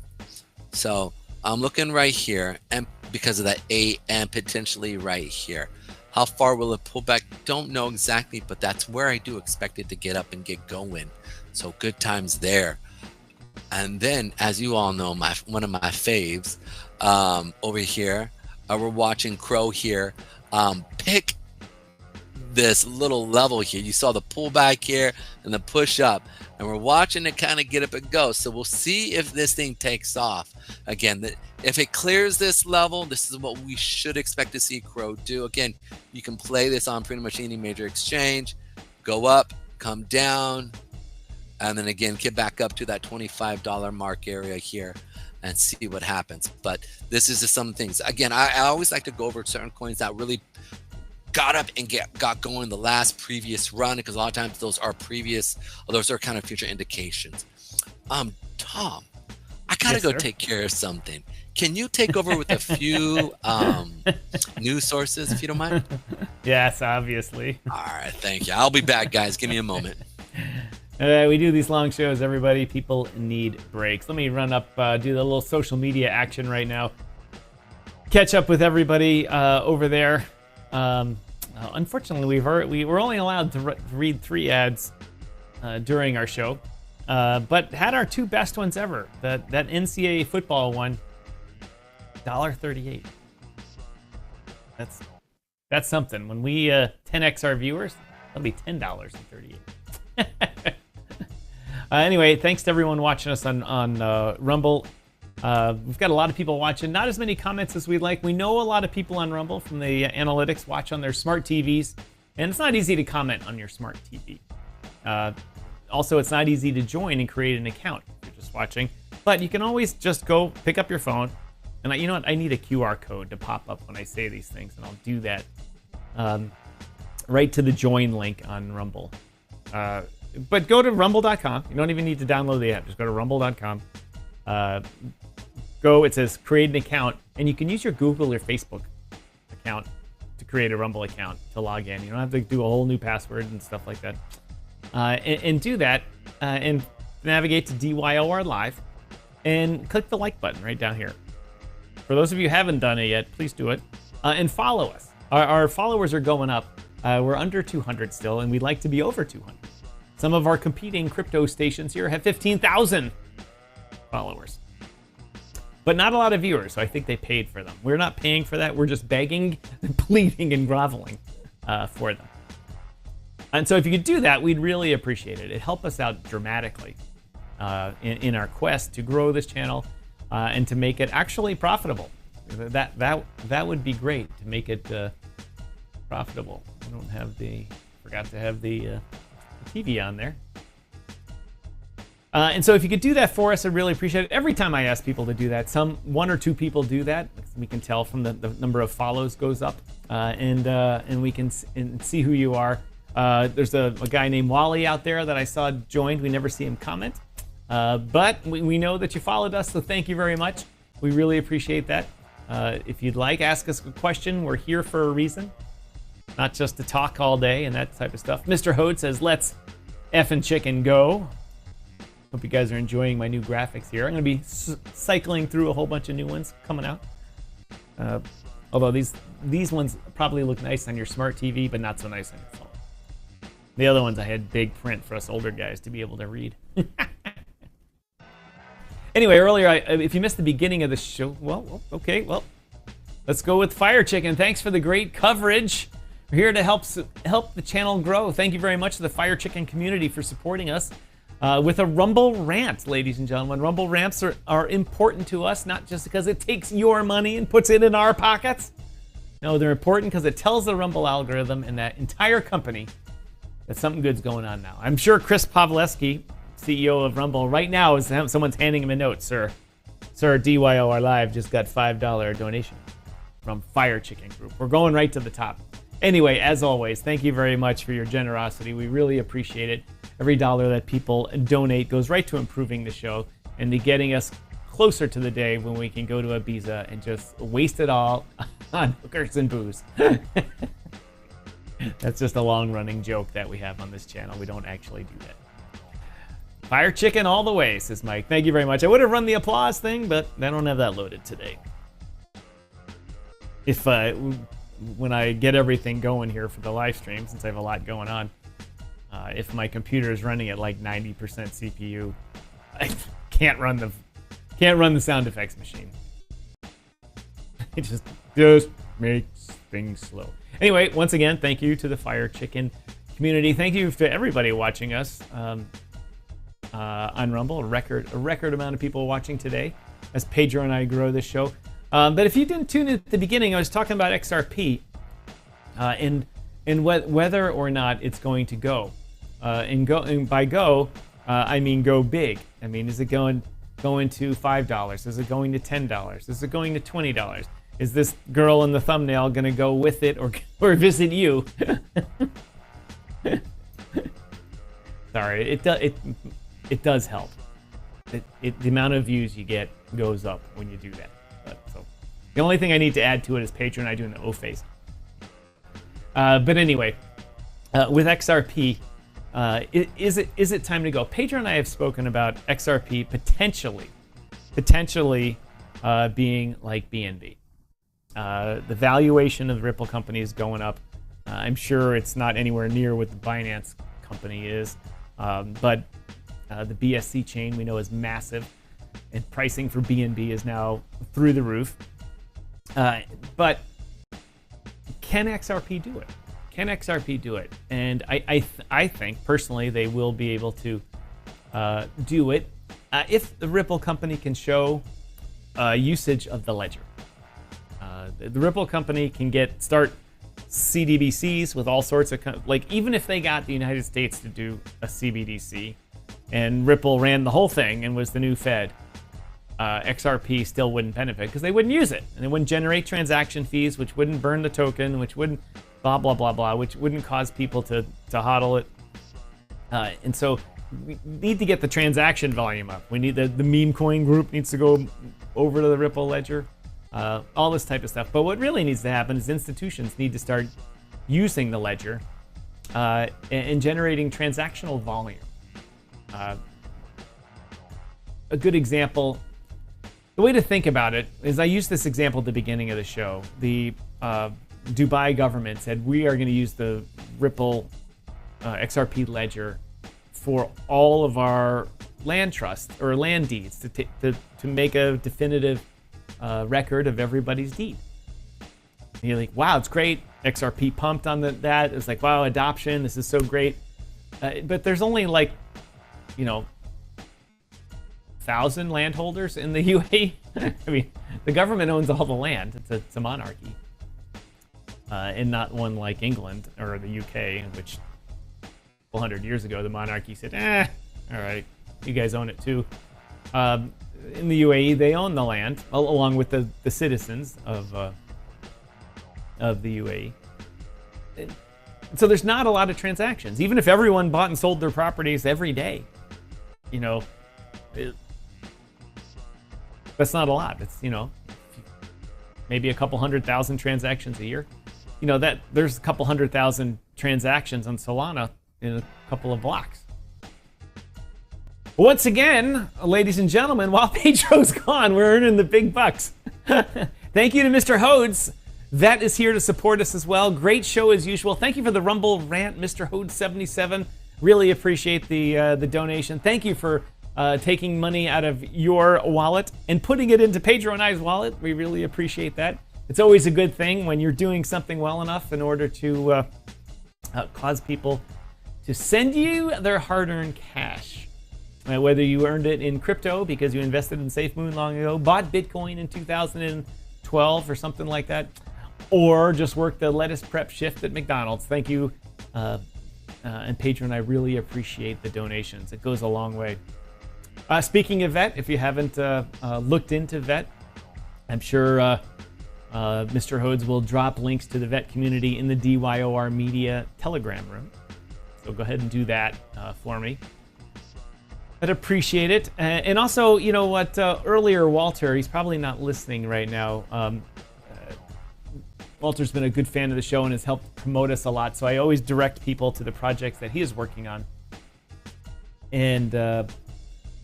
So I'm looking right here, and because of that 8 and potentially right here. How far will it pull back? Don't know exactly, but that's where I do expect it to get up and get going. So good times there. And then, as you all know, one of my faves over here, we're watching Crow here pick this little level here. You saw the pullback here and the push up, and we're watching it kind of get up and go. So we'll see if this thing takes off. Again, if it clears this level, this is what we should expect to see Crow do. Again, you can play this on pretty much any major exchange. Go up, come down, and then again get back up to that $25 mark area here and see what happens. But this is just some things. Again, I always like to go over certain coins that really got up and got going the last previous run, because a lot of times those are kind of future indications. Tom, I gotta go take care of something. Can you take over with a few news sources, if you don't mind? Yes, obviously. All right, thank you. I'll be back, guys. Give me a moment. We do these long shows, everybody. People need breaks. Let me run up, do the little social media action right now. Catch up with everybody over there. Unfortunately, we were only allowed to read 3 ads during our show, but had our 2 best ones ever. That NCAA football one, $1.38. That's something. When we 10x our viewers, that'll be $10.38. Anyway, thanks to everyone watching us on Rumble. We've got a lot of people watching. Not as many comments as we'd like. We know a lot of people on Rumble from the analytics watch on their smart TVs, and it's not easy to comment on your smart TV. Also, it's not easy to join and create an account if you're just watching. But you can always just go pick up your phone, and you know what? I need a QR code to pop up when I say these things, and I'll do that right to the join link on Rumble. But go to rumble.com. You don't even need to download the app. Just go to rumble.com. It says create an account, and you can use your Google or Facebook account to create a Rumble account to log in. You don't have to do a whole new password and stuff like that. And do that, and navigate to DYOR Live, and click the like button right down here. For those of you who haven't done it yet, please do it. And follow us. Our followers are going up. We're under 200 still, and we'd like to be over 200. Some of our competing crypto stations here have 15,000 followers, but not a lot of viewers, so I think they paid for them. We're not paying for that. We're just begging, pleading, and groveling for them. And so if you could do that, we'd really appreciate it. It'd help us out dramatically in our quest to grow this channel and to make it actually profitable. That would be great, to make it profitable. Forgot to have the TV on there. And so if you could do that for us, I'd really appreciate it. Every time I ask people to do that, 1 or 2 people do that. We can tell from the number of follows goes up, and we can see who you are. There's a guy named Wallin out there that I saw joined. We never see him comment. But we know that you followed us, so thank you very much. We really appreciate that. If you'd like, ask us a question. We're here for a reason, not just to talk all day and that type of stuff. Mr. Hode says, let's effing chicken go. Hope you guys are enjoying my new graphics here. I'm going to be cycling through a whole bunch of new ones coming out. Although these ones probably look nice on your smart TV, but not so nice on your phone. The other ones I had big print for us older guys to be able to read. Anyway, earlier, if you missed the beginning of the show, well, okay, well, let's go with Fire Chicken. Thanks for the great coverage. We're here to help the channel grow. Thank you very much to the Fire Chicken community for supporting us with a Rumble rant, ladies and gentlemen. Rumble rants are important to us, not just because it takes your money and puts it in our pockets. No, they're important because it tells the Rumble algorithm and that entire company that something good's going on now. I'm sure Chris Pavleski, CEO of Rumble, right now is someone's handing him a note. Sir, DYOR Live just got $5 donation from Fire Chicken Group. We're going right to the top. Anyway, as always, thank you very much for your generosity. We really appreciate it. Every dollar that people donate goes right to improving the show and to getting us closer to the day when we can go to Ibiza and just waste it all on hookers and booze. That's just a long-running joke that we have on this channel. We don't actually do that. Fire Chicken all the way, says Mike. Thank you very much. I would have run the applause thing, but I don't have that loaded today. If when I get everything going here for the live stream, since I have a lot going on, if my computer is running at like 90% CPU, I can't run the sound effects machine. It just makes things slow. Anyway, once again, thank you to the Fire Chicken community. Thank you to everybody watching us on Rumble. A record amount of people watching today as Pedro and I grow this show. But if you didn't tune in at the beginning, I was talking about XRP and whether or not it's going to go. And by go, I mean go big. I mean, is it going to $5? Is it going to $10? Is it going to $20? Is this girl in the thumbnail going to go with it or visit you? Sorry, it does help. The amount of views you get goes up when you do that. So the only thing I need to add to it is Patreon. I do an O face. But anyway, with XRP, is it time to go? Pedro and I have spoken about XRP potentially being like BNB. The valuation of the Ripple company is going up. I'm sure it's not anywhere near what the Binance company is, but the BSC chain we know is massive, and pricing for BNB is now through the roof. But can XRP do it? Can XRP do it? And I think personally they will be able to do it if the Ripple company can show usage of the ledger. The Ripple company can start CDBCs with all sorts of, like, even if they got the United States to do a CBDC and Ripple ran the whole thing and was the new Fed, XRP still wouldn't benefit because they wouldn't use it and it wouldn't generate transaction fees, which wouldn't burn the token, which wouldn't blah, blah, blah, blah, which wouldn't cause people to hodl it. And so we need to get the transaction volume up. We need the meme coin group needs to go over to the Ripple ledger. All this type of stuff. But what really needs to happen is institutions need to start using the ledger and generating transactional volume. A good example, the way to think about it is I used this example at the beginning of the show. The Dubai government said we are going to use the Ripple XRP ledger for all of our land trusts or land deeds to make a definitive record of everybody's deed. And you're like, wow, it's great. XRP pumped on that. It's like, wow, adoption. This is so great. But there's only like, 1,000 landholders in the UAE. I mean, the government owns all the land. It's a monarchy. And not one like England or the UK, in which 100 years ago, the monarchy said, all right, you guys own it too. In the UAE, they own the land along with the citizens of the UAE. So there's not a lot of transactions. Even if everyone bought and sold their properties every day, that's not a lot. It's, maybe a couple 100,000 transactions a year. That there's a couple 100,000 transactions on Solana in a couple of blocks. Once again, ladies and gentlemen, while Pedro's gone, we're earning the big bucks. Thank you to Mr. Hodes. Vet is here to support us as well. Great show as usual. Thank you for the Rumble rant, Mr. Hodes77. Really appreciate the donation. Thank you for taking money out of your wallet and putting it into Pedro and I's wallet. We really appreciate that. It's always a good thing when you're doing something well enough in order to cause people to send you their hard-earned cash. Whether you earned it in crypto because you invested in SafeMoon long ago, bought Bitcoin in 2012 or something like that, or just worked the lettuce prep shift at McDonald's. Thank you. And Pedro and I really appreciate the donations. It goes a long way. Speaking of Vet, if you haven't looked into Vet, I'm sure Mr. Hodes will drop links to the Vet community in the DYOR Media Telegram room. So go ahead and do that for me. I'd appreciate it. And also, you know what, earlier Walter, he's probably not listening right now. Walter's been a good fan of the show and has helped promote us a lot, so I always direct people to the projects that he is working on. And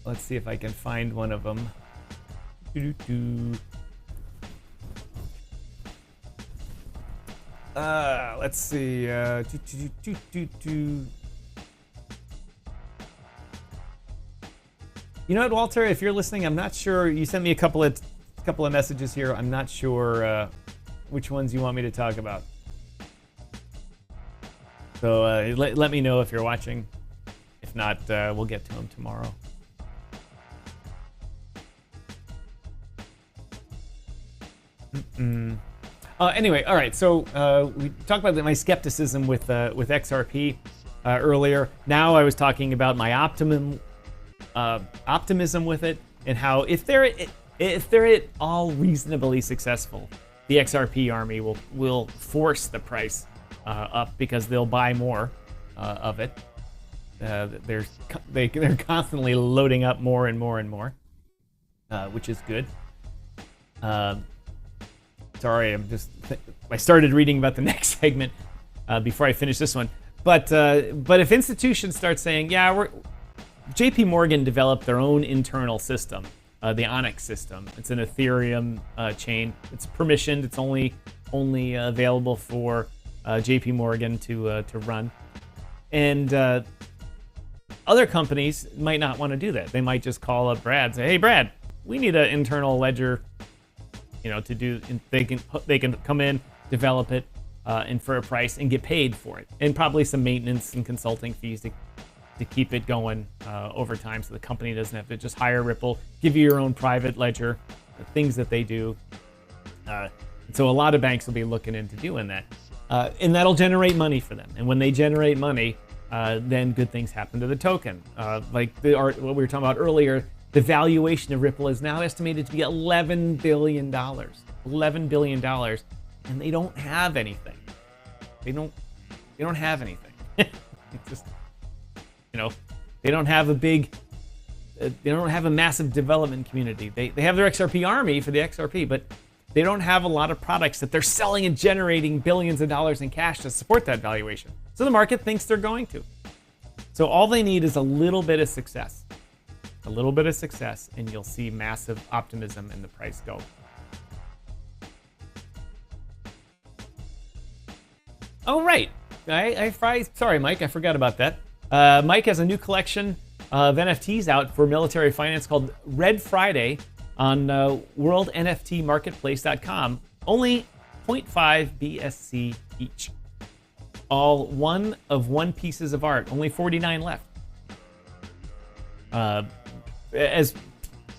let's see if I can find one of them. Let's see. You know what, Walter? If you're listening, I'm not sure. You sent me a couple of messages here. I'm not sure which ones you want me to talk about. So let me know if you're watching. If not, we'll get to them tomorrow. Anyway, all right. So we talked about my skepticism with XRP earlier. Now I was talking about my optimism with it, and how if they're at all reasonably successful, the XRP army will force the price up because they'll buy more of it. They're constantly loading up more and more and more, which is good. Sorry, I started reading about the next segment before I finish this one. But if institutions start saying, yeah, JP Morgan developed their own internal system, the Onyx system. It's an Ethereum chain. It's permissioned. It's only available for JP Morgan to run. And other companies might not want to do that. They might just call up Brad and say, hey, Brad, we need an internal ledger, to do. They can come in, develop it, and for a price and get paid for it. And probably some maintenance and consulting fees to keep it going over time, so the company doesn't have to just hire Ripple, give you your own private ledger, the things that they do. So a lot of banks will be looking into doing that. And that'll generate money for them. And when they generate money, then good things happen to the token. Like what we were talking about earlier, the valuation of Ripple is now estimated to be $11 billion. $11 billion. And they don't have anything. They don't have anything. It's just... they don't have they don't have a massive development community. They have their XRP army for the XRP, but they don't have a lot of products that they're selling and generating billions of dollars in cash to support that valuation. So the market thinks they're going to. So all they need is a little bit of success. A little bit of success, and you'll see massive optimism in the price go. Oh, right. Sorry, Mike, I forgot about that. Mike has a new collection of NFTs out for military finance called Red Friday on worldnftmarketplace.com. Only 0.5 BSC each. All one of one pieces of art. Only 49 left. As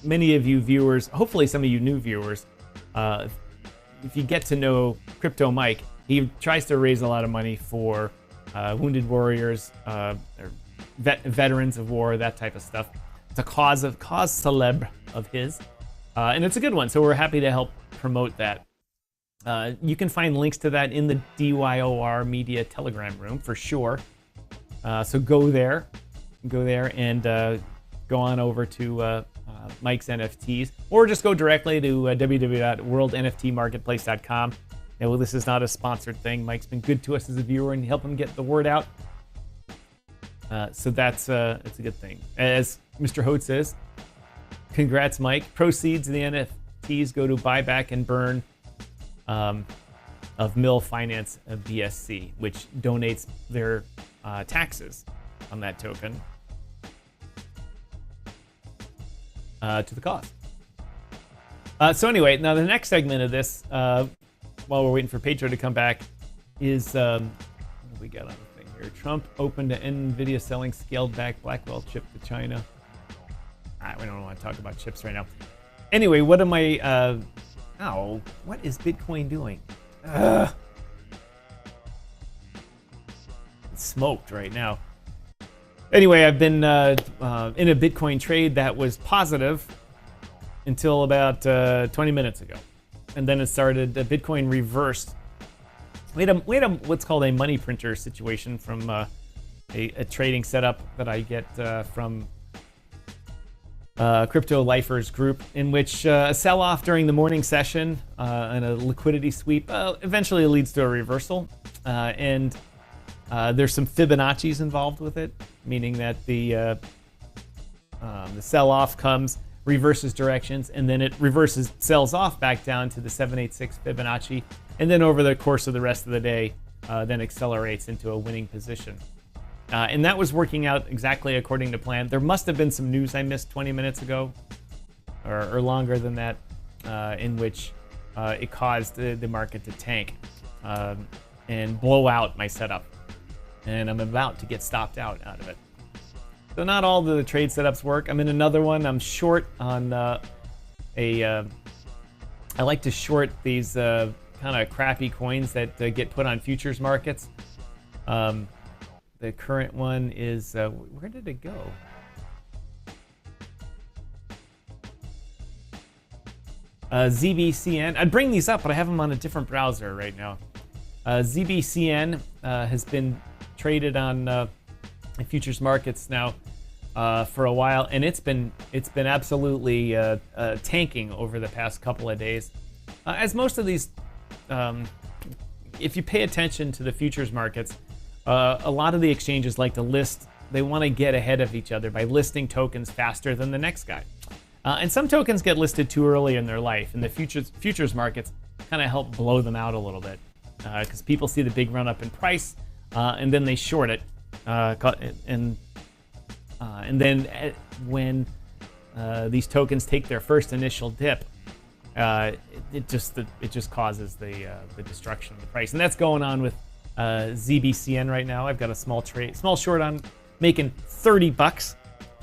many of you viewers, hopefully some of you new viewers, if you get to know Crypto Mike, he tries to raise a lot of money for wounded warriors, or veterans of war, that type of stuff. It's a cause célèbre of his, and it's a good one. So we're happy to help promote that. You can find links to that in the DYOR Media Telegram room for sure. So go there and go on over to Mike's NFTs, or just go directly to www.worldnftmarketplace.com. Now, well, this is not a sponsored thing. Mike's been good to us as a viewer and helping get the word out. So that's a good thing. As Mr. Hote says, congrats, Mike. Proceeds of the NFTs go to buyback and burn of Mill Finance BSC, which donates their taxes on that token to the cause. So anyway, now the next segment of this, while we're waiting for Pedro to come back, is what do we got on the thing here? Trump opened to NVIDIA selling scaled back Blackwell chip to China. We don't want to talk about chips right now. Anyway, what am I? What is Bitcoin doing? It's smoked right now. Anyway, I've been in a Bitcoin trade that was positive until about 20 minutes ago. And then it started, Bitcoin reversed. We had a what's called a money printer situation from a trading setup that I get from Crypto Lifers group, in which a sell-off during the morning session and a liquidity sweep eventually leads to a reversal. And there's some Fibonacci's involved with it, meaning that the sell-off comes, reverses directions, and then it sells off back down to the 786 Fibonacci, and then over the course of the rest of the day, then accelerates into a winning position. And that was working out exactly according to plan. There must have been some news I missed 20 minutes ago, or longer than that, in which it caused the market to tank and blow out my setup. And I'm about to get stopped out of it. So not all the trade setups work. I'm in another one. I'm short on I like to short these kind of crappy coins that get put on futures markets. The current one is, where did it go? ZBCN. I'd bring these up, but I have them on a different browser right now. ZBCN has been traded on futures markets now for a while, and it's been absolutely tanking over the past couple of days. As most of these, if you pay attention to the futures markets, a lot of the exchanges like to list. They want to get ahead of each other by listing tokens faster than the next guy. And some tokens get listed too early in their life, and the futures markets kind of help blow them out a little bit because people see the big run up in price, and then they short it, and then when these tokens take their first initial dip, it just causes the destruction of the price, and that's going on with ZBCN right now. I've got a small short on, making $30,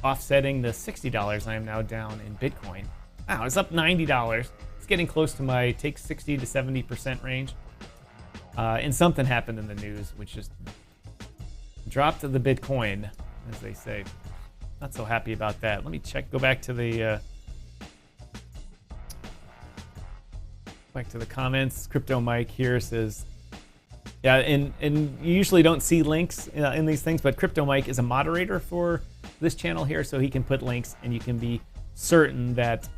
offsetting the $60 I am now down in Bitcoin. Wow, it's up $90. It's getting close to my take 60 to 70% range. And something happened in the news, which just dropped the Bitcoin, as they say. Not so happy about that. Let me go back to the comments. Crypto Mike here says, yeah, and you usually don't see links in these things, but Crypto Mike is a moderator for this channel here, so he can put links, and you can be certain that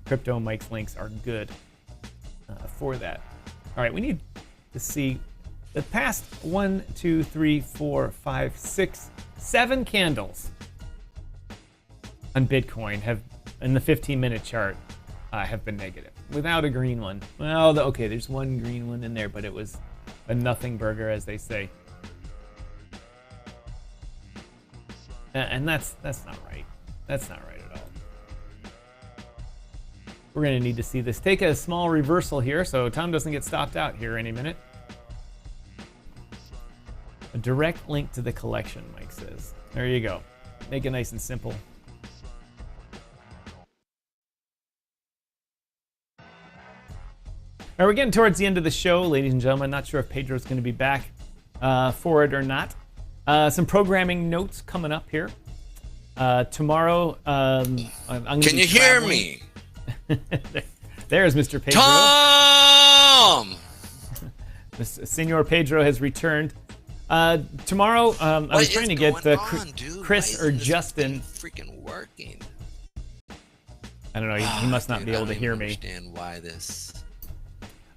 Crypto Mike's links are good for that. All right, we need to see the past 1, 2, 3, 4, 5, 6, 7 candles on Bitcoin have, in the 15-minute chart, have been negative without a green one. Well, okay, there's one green one in there, but it was a nothing burger, as they say. And that's not right. That's not right at all. We're going to need to see this take a small reversal here, so Tom doesn't get stopped out here any minute. A direct link to the collection, Mike says. There you go. Make it nice and simple. All right, we're getting towards the end of the show, ladies and gentlemen. Not sure if Pedro's going to be back for it or not. Some programming notes coming up here. Tomorrow, I'm going to Can you hear me? There's Mr. Pedro. Tom! Senor Pedro has returned. Tomorrow, I was trying to get Chris or Justin. Freaking working. I don't know. He must not be able to hear me. I don't understand why this.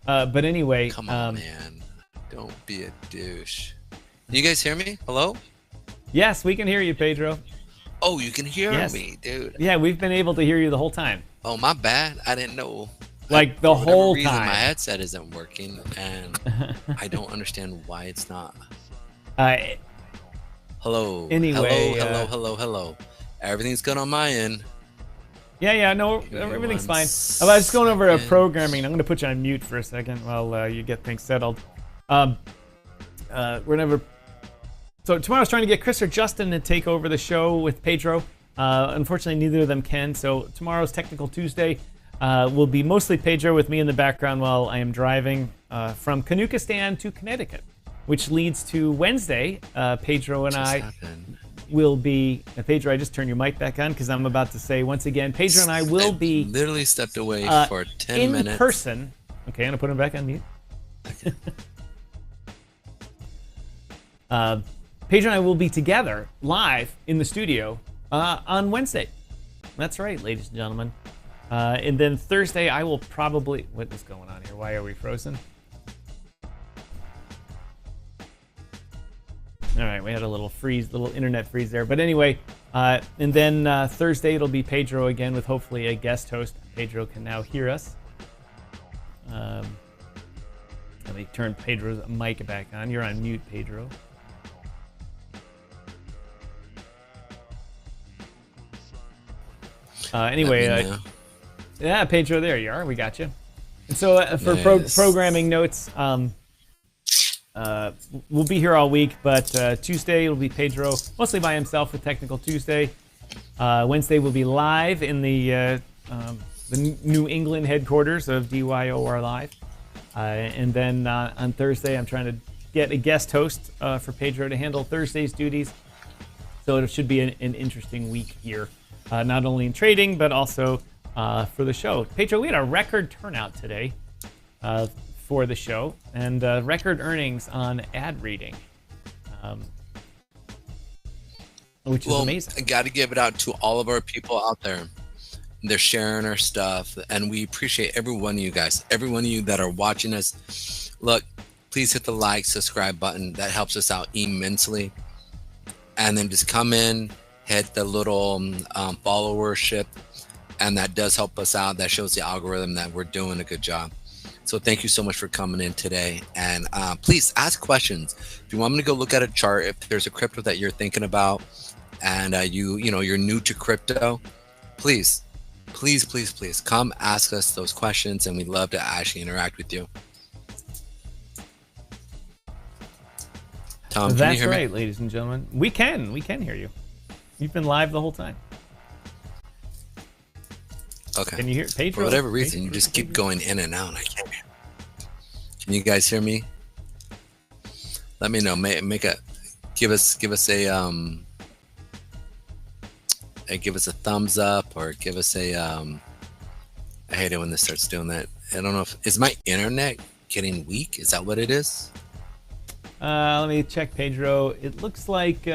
But anyway. Come on, man. Don't be a douche. Can you guys hear me? Hello? Yes, we can hear you, Pedro. Oh, you can hear me, dude. Yeah, we've been able to hear you the whole time. Oh, my bad. I didn't know. Like the whole reason, time. My headset isn't working, and I don't understand why it's not. Hello. Anyway. Hello. Everything's good on my end. Yeah, no, everything's fine. I was just going over programming. I'm going to put you on mute for a second while you get things settled. So tomorrow I was trying to get Chris or Justin to take over the show with Pedro. Unfortunately, neither of them can. So tomorrow's Technical Tuesday will be mostly Pedro with me in the background while I am driving from Canuckistan to Connecticut, which leads to Wednesday. Pedro and I will be. Pedro, I just turned your mic back on because I'm about to say once again, Pedro and I will be literally stepped away for 10 minutes. In person. Okay, I'm going to put him back on mute. Okay. Pedro and I will be together live in the studio on Wednesday. That's right, ladies and gentlemen. And then Thursday, I will probably... What is going on here? Why are we frozen? All right, we had a little internet freeze there. But anyway, and then Thursday, it'll be Pedro again with hopefully a guest host. Pedro can now hear us. Let me turn Pedro's mic back on. You're on mute, Pedro. Anyway, yeah, Pedro, there you are. We got you. And so for programming notes, we'll be here all week, but Tuesday it'll be Pedro mostly by himself with Technical Tuesday. Wednesday we'll be live in the New England headquarters of DYOR Live. And then on Thursday, I'm trying to get a guest host for Pedro to handle Thursday's duties. So it should be an interesting week here. Not only in trading, but also for the show. Pedro, we had a record turnout today for the show, and record earnings on ad reading, which is amazing. I got to give it out to all of our people out there. They're sharing our stuff, and we appreciate every one of you guys, every one of you that are watching us. Look, please hit the like, subscribe button. That helps us out immensely. And then just come in, hit the little followership, and that does help us out. That shows the algorithm that we're doing a good job. So thank you so much for coming in today. And please ask questions. If you want me to go look at a chart, if there's a crypto that you're thinking about, and you're new to crypto, please come ask us those questions, and we'd love to actually interact with you. Tom, can you hear me? That's right, ladies and gentlemen. We can hear you. You've been live the whole time. Okay. Can you hear Pedro? For whatever reason, you just keep going in and out. I can't hear. Can you guys hear me? Let me know. Give us a thumbs up, or give us a I hate it when this starts doing that. I don't know is my internet getting weak? Is that what it is? Let me check, Pedro. It looks like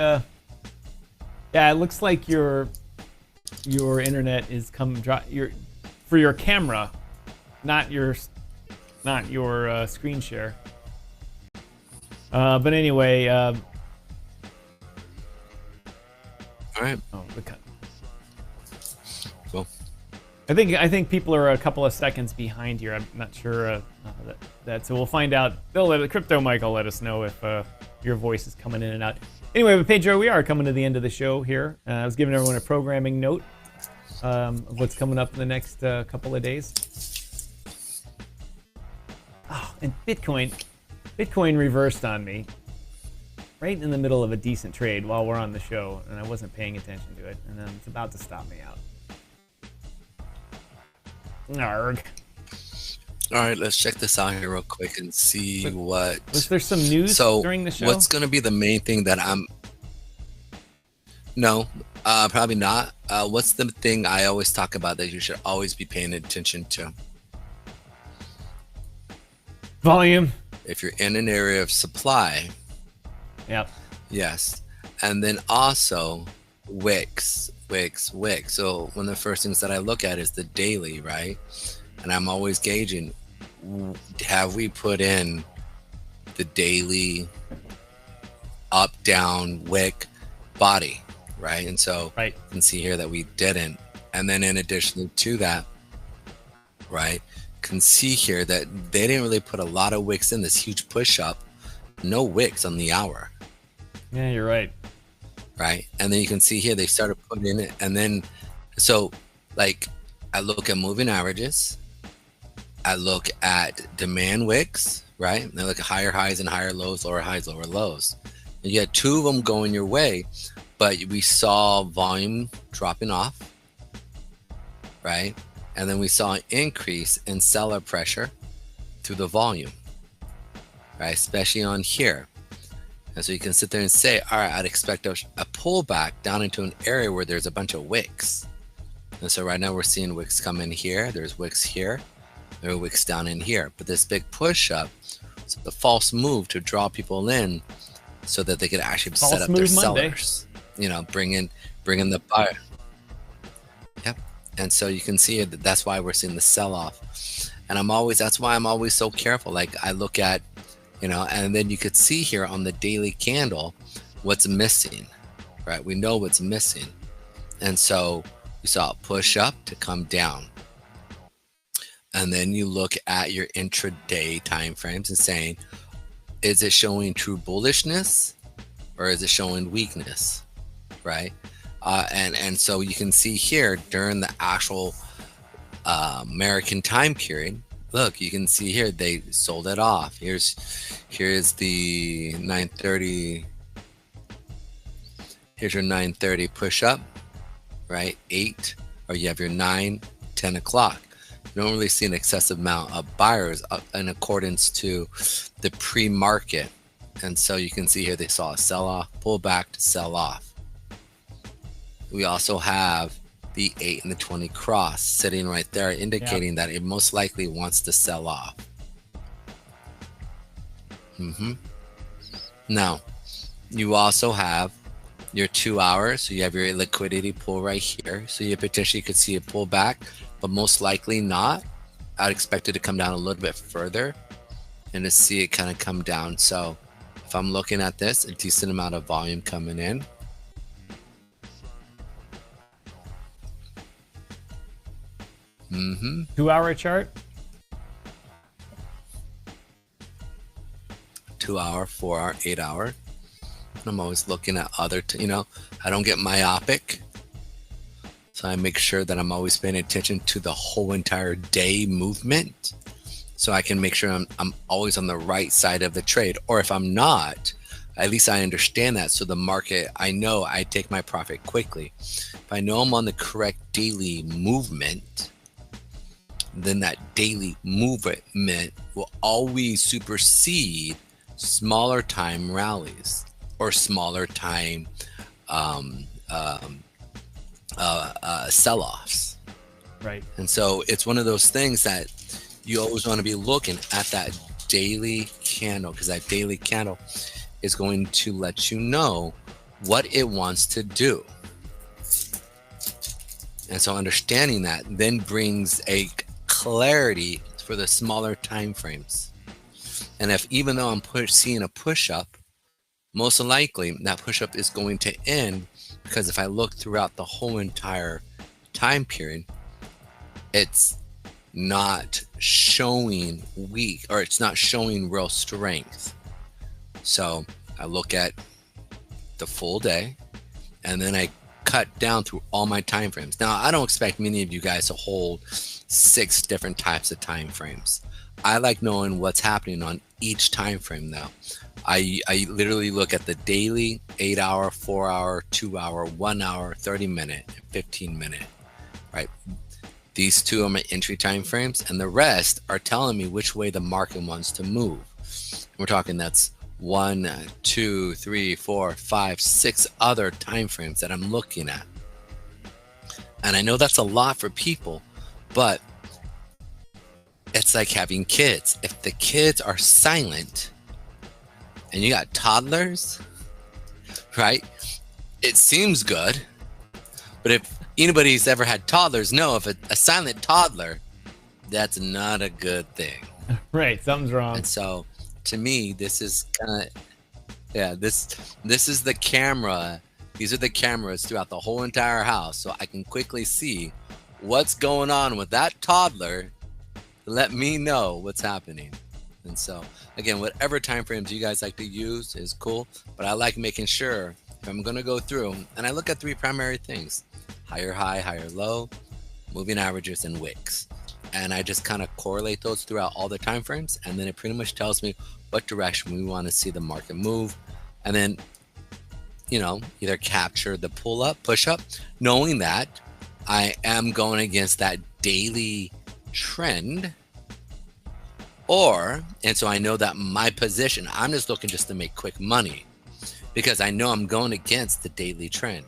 it looks like your internet is for your camera, not your screen share. But anyway, all right. Oh, Cool. I think people are a couple of seconds behind here. I'm not sure so we'll find out. The Crypto Mike will let us know if your voice is coming in and out. Anyway, but Pedro, we are coming to the end of the show here. I was giving everyone a programming note of what's coming up in the next couple of days. Oh, and Bitcoin reversed on me right in the middle of a decent trade while we're on the show, and I wasn't paying attention to it, and then it's about to stop me out. Narg. All right, let's check this out here real quick and see what. Was there some news during the show? What's going to be the main thing that I'm? No, probably not. What's the thing I always talk about that you should always be paying attention to? Volume. if you're in an area of supply, Yep. yes. And then also wicks. So one of the first things that I look at is the daily, right? And I'm always gauging, have we put in the daily up, down, wick, body, right? And so Right. you can see here that we didn't. And then in addition to that, right, can see here that they didn't really put a lot of wicks in this huge push up, no wicks on the hour. Yeah, you're right. Right. And then you can see here, they started putting in it. And then, so like I look at moving averages, I look at demand wicks, right? And I look at higher highs and higher lows, lower highs, lower lows. And you had two of them going your way, but we saw volume dropping off, right? And then we saw an increase in seller pressure through the volume, right? Especially on here. And so you can sit there and say, all right, I'd expect a pullback down into an area where there's a bunch of wicks. And so right now we're seeing wicks come in here. There's wicks here. There are wicks down in here. But this big push up, so the false move to draw people in so that they could actually set up their sellers. You know, bring in the buyer. Yep. And so you can see that that's why we're seeing the sell off. And that's why I'm always so careful. Like I look at, you know, and then you could see here on the daily candle what's missing, right? We know what's missing. And so we saw a push up to come down. And then you look at your intraday timeframes and saying, is it showing true bullishness or is it showing weakness, right? And so you can see here during the actual American time period, look, you can see here they sold it off. Here's the 9:30. Here's your 9:30 push up, right? 8, or you have your 9, 10 o'clock. You don't really see an excessive amount of buyers in accordance to the pre-market. And so you can see here they saw a sell-off, pull back to sell off. We also have the 8 and the 20 cross sitting right there, indicating that it most likely wants to sell off. Now, you also have your 2 hours. So you have your liquidity pool right here. So you potentially could see a pullback, but most likely not. I'd expect it to come down a little bit further and to see it kind of come down. So if I'm looking at this, a decent amount of volume coming in. 2 hour chart. 2 hour, 4 hour, 8 hour. I'm always looking at other, you know, I don't get myopic. So I make sure that I'm always paying attention to the whole entire day movement. So I can make sure I'm always on the right side of the trade. Or if I'm not, at least I understand that. So the market, I know I take my profit quickly. If I know I'm on the correct daily movement, then that daily movement will always supersede smaller time rallies or smaller time sell-offs. Right. And so it's one of those things that you always want to be looking at that daily candle, because that daily candle is going to let you know what it wants to do. And so understanding that then brings a clarity for the smaller time frames. And if even though I'm seeing a push up, most likely that push up is going to end, because if I look throughout the whole entire time period, it's not showing weak, or it's not showing real strength. So I look at the full day and then I cut down through all my time frames. Now, I don't expect many of you guys to hold 6 different types of time frames. I like knowing what's happening on each time frame though. I literally look at the daily, 8 hour, 4 hour, 2 hour, 1 hour, 30 minute, 15 minute, right? These 2 are my entry time frames, and the rest are telling me which way the market wants to move. We're talking that's 1, 2, 3, 4, 5, 6 other time frames that I'm looking at. And I know that's a lot for people, but it's like having kids. If the kids are silent and you got toddlers, right? It seems good, but if anybody's ever had toddlers, know if a silent toddler, that's not a good thing. Right, something's wrong. And so, to me, this is kind of, yeah, this is the camera. These are the cameras throughout the whole entire house, so I can quickly see what's going on with that toddler. Let me know what's happening. And so, again, whatever time frames you guys like to use is cool, but I like making sure if I'm going to go through, and I look at three primary things: higher high, higher low, moving averages, and wicks. And I just kind of correlate those throughout all the time frames, and then it pretty much tells me what direction we want to see the market move, and then, you know, either capture the pull up, push up, knowing that I am going against that daily trend, and so I know that my position, I'm just looking just to make quick money because I know I'm going against the daily trend.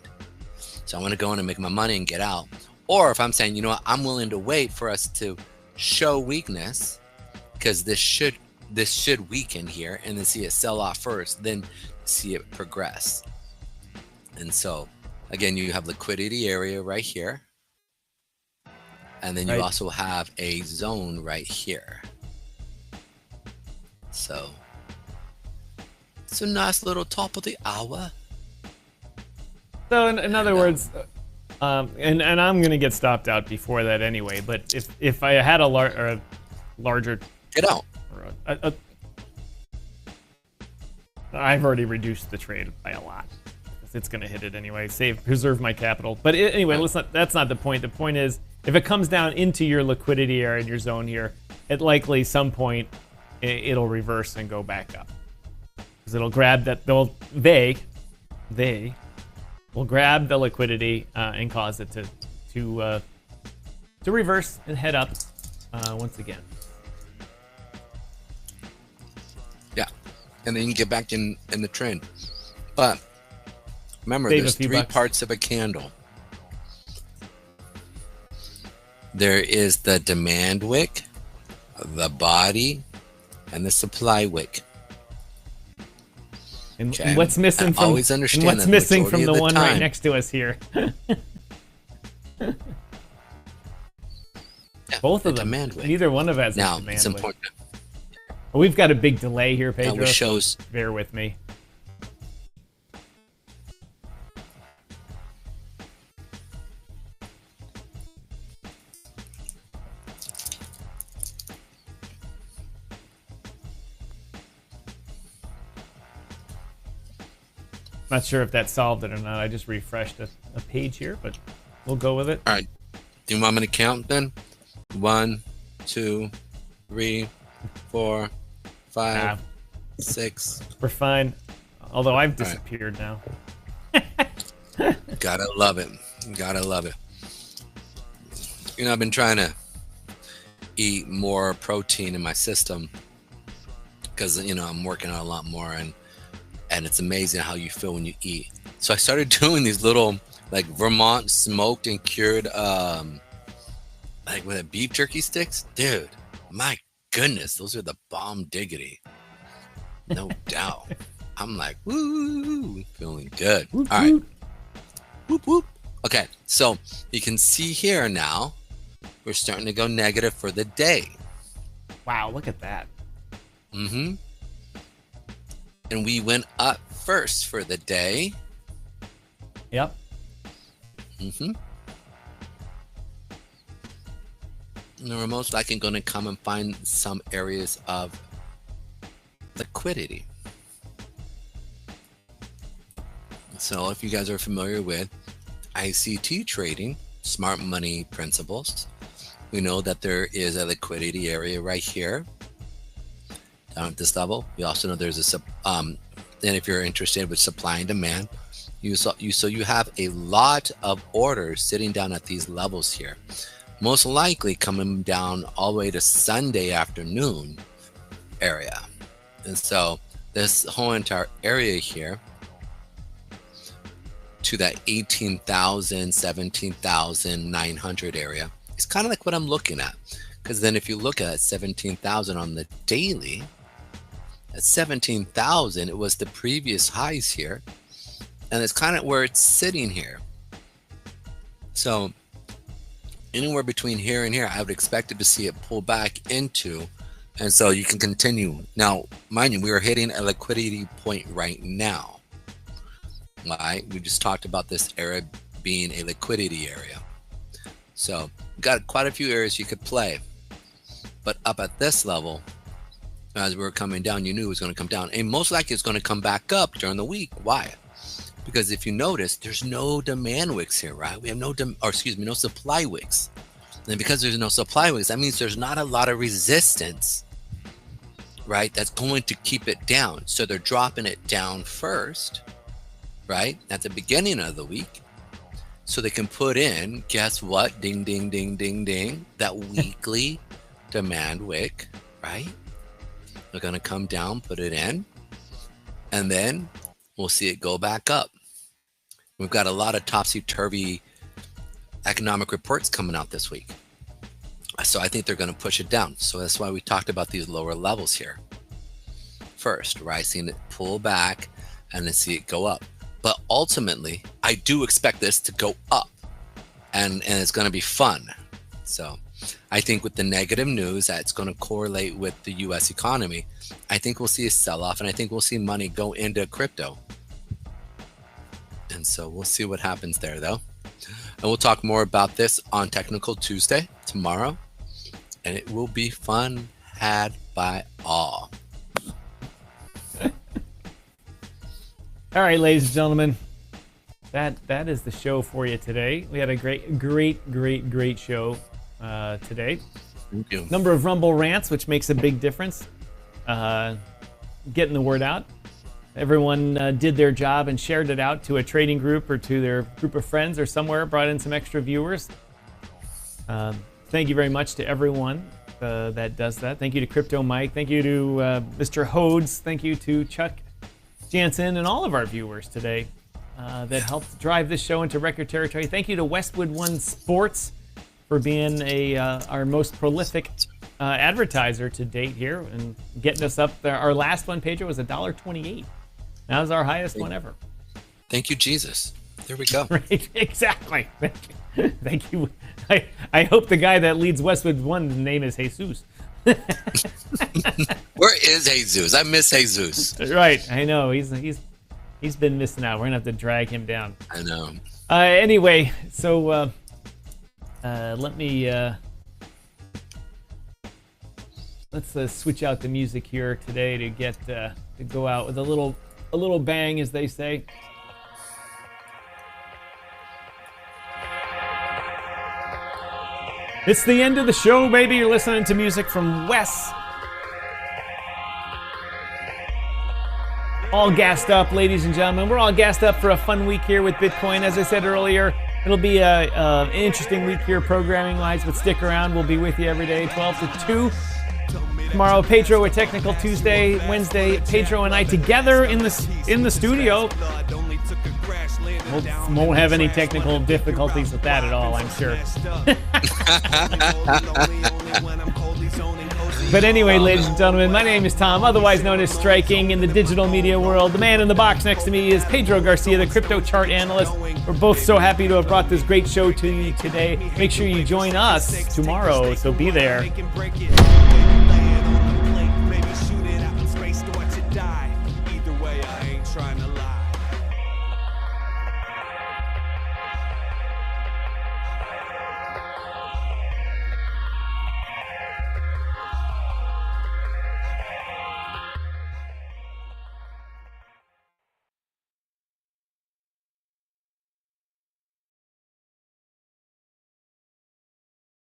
So I want to go in and make my money and get out. Or if I'm saying, you know what, I'm willing to wait for us to show weakness because this should weaken here, and then see it sell off first, then see it progress. And so, again, you have liquidity area right here. And then you also have a zone right here. So, it's a nice little top of the hour. So in other words, and I'm gonna get stopped out before that anyway. But if I had a larger, get out. I've already reduced the trade by a lot. It's gonna hit it anyway. Preserve my capital. But anyway, that's not the point. The point is, if it comes down into your liquidity area in your zone here, at likely some point it'll reverse and go back up, because it'll grab that. They will grab the liquidity and cause it to reverse and head up once again. Yeah, and then you get back in the trend. But remember, there's three parts of a candle. There is the demand wick, the body, and the supply wick. And what's missing from the one right next to us here? Both of them. Neither one of us. Now, it's important. We've got a big delay here, Pedro. Which shows. Bear with me. Not sure if that solved it or not. I just refreshed a page here, but we'll go with it. All right. Do you want me to count then? 1, 2, 3, 4, 5, 6. We're fine. Although I've disappeared now. Gotta love it. Gotta love it. You know, I've been trying to eat more protein in my system because, you know, I'm working on a lot more, and it's amazing how you feel when you eat. So I started doing these little, like, Vermont smoked and cured, like, with beef jerky sticks. Dude, my goodness, those are the bomb diggity. No doubt. I'm like, woo, feeling good. All right. Whoop, whoop. Okay, so you can see here now, we're starting to go negative for the day. Wow, look at that. Mm-hmm. And we went up first for the day. Yep. Mm-hmm. And we're most likely going to come and find some areas of liquidity. So if you guys are familiar with ICT trading, smart money principles, we know that there is a liquidity area right here down at this level. We also know there's and if you're interested with supply and demand, you have a lot of orders sitting down at these levels here, most likely coming down all the way to Sunday afternoon area. And so this whole entire area here to that 18,000, 17,900 area It's kind of like what I'm looking at. Because then if you look at 17,000 on the daily, at 17,000, it was the previous highs here. And it's kind of where it's sitting here. So anywhere between here and here, I would expect it to see it pull back into. And so you can continue. Now, mind you, we are hitting a liquidity point right now. Right? We just talked about this area being a liquidity area. So we've got quite a few areas you could play. But up at this level, as we were coming down, you knew it was going to come down. And most likely it's going to come back up during the week. Why? Because if you notice, there's no demand wicks here, right? We have no supply wicks. And because there's no supply wicks, that means there's not a lot of resistance, right? That's going to keep it down. So they're dropping it down first, right? At the beginning of the week. So they can put in, guess what? Ding, ding, ding, ding, ding. That weekly demand wick, right? They're going to come down, put it in, and then we'll see it go back up. We've got a lot of topsy-turvy economic reports coming out this week. So I think they're going to push it down. So that's why we talked about these lower levels here first, right? Seeing it pull back and then see it go up. But ultimately, I do expect this to go up, and it's going to be fun. So I think with the negative news that's going to correlate with the U.S. economy, I think we'll see a sell-off, and I think we'll see money go into crypto. And so we'll see what happens there, though. And we'll talk more about this on Technical Tuesday tomorrow, and it will be fun had by all. All right, ladies and gentlemen, that is the show for you today. We had a great show today. Thank you. Number of Rumble rants, which makes a big difference. Getting the word out. Everyone did their job and shared it out to a trading group or to their group of friends or somewhere, brought in some extra viewers. Thank you very much to everyone that does that. Thank you to Crypto Mike. Thank you to Mr. Hodes. Thank you to Chuck Jansen and all of our viewers today that helped drive this show into record territory. Thank you to Westwood One Sports for being our most prolific advertiser to date here and getting us up there. Our last one, Pedro, was $1.28. That was our highest one ever. Thank you, Jesus. There we go. Right, exactly. Thank you. I hope the guy that leads Westwood One's name is Jesus. Where is Jesus? I miss Jesus. Right, I know. He's been missing out. We're gonna have to drag him down. I know. Anyway, so let me let's switch out the music here today to get to go out with a little bang, as they say. It's the end of the show, baby. You're listening to music from Wes. All gassed up, ladies and gentlemen. We're all gassed up for a fun week here with Bitcoin. As I said earlier, it'll be an interesting week here programming-wise, but stick around. We'll be with you every day, 12 to 2. Tomorrow, Pedro with Technical Tuesday. Wednesday, Pedro and I together in the studio. Won't have any technical difficulties with that at all, I'm sure. But anyway, ladies and gentlemen, my name is Tom, otherwise known as Striking in the digital media world. The man in the box next to me is Pedro Garcia, the crypto chart analyst. We're both so happy to have brought this great show to you today. Make sure you join us tomorrow, so be there. Either way, I ain't trying to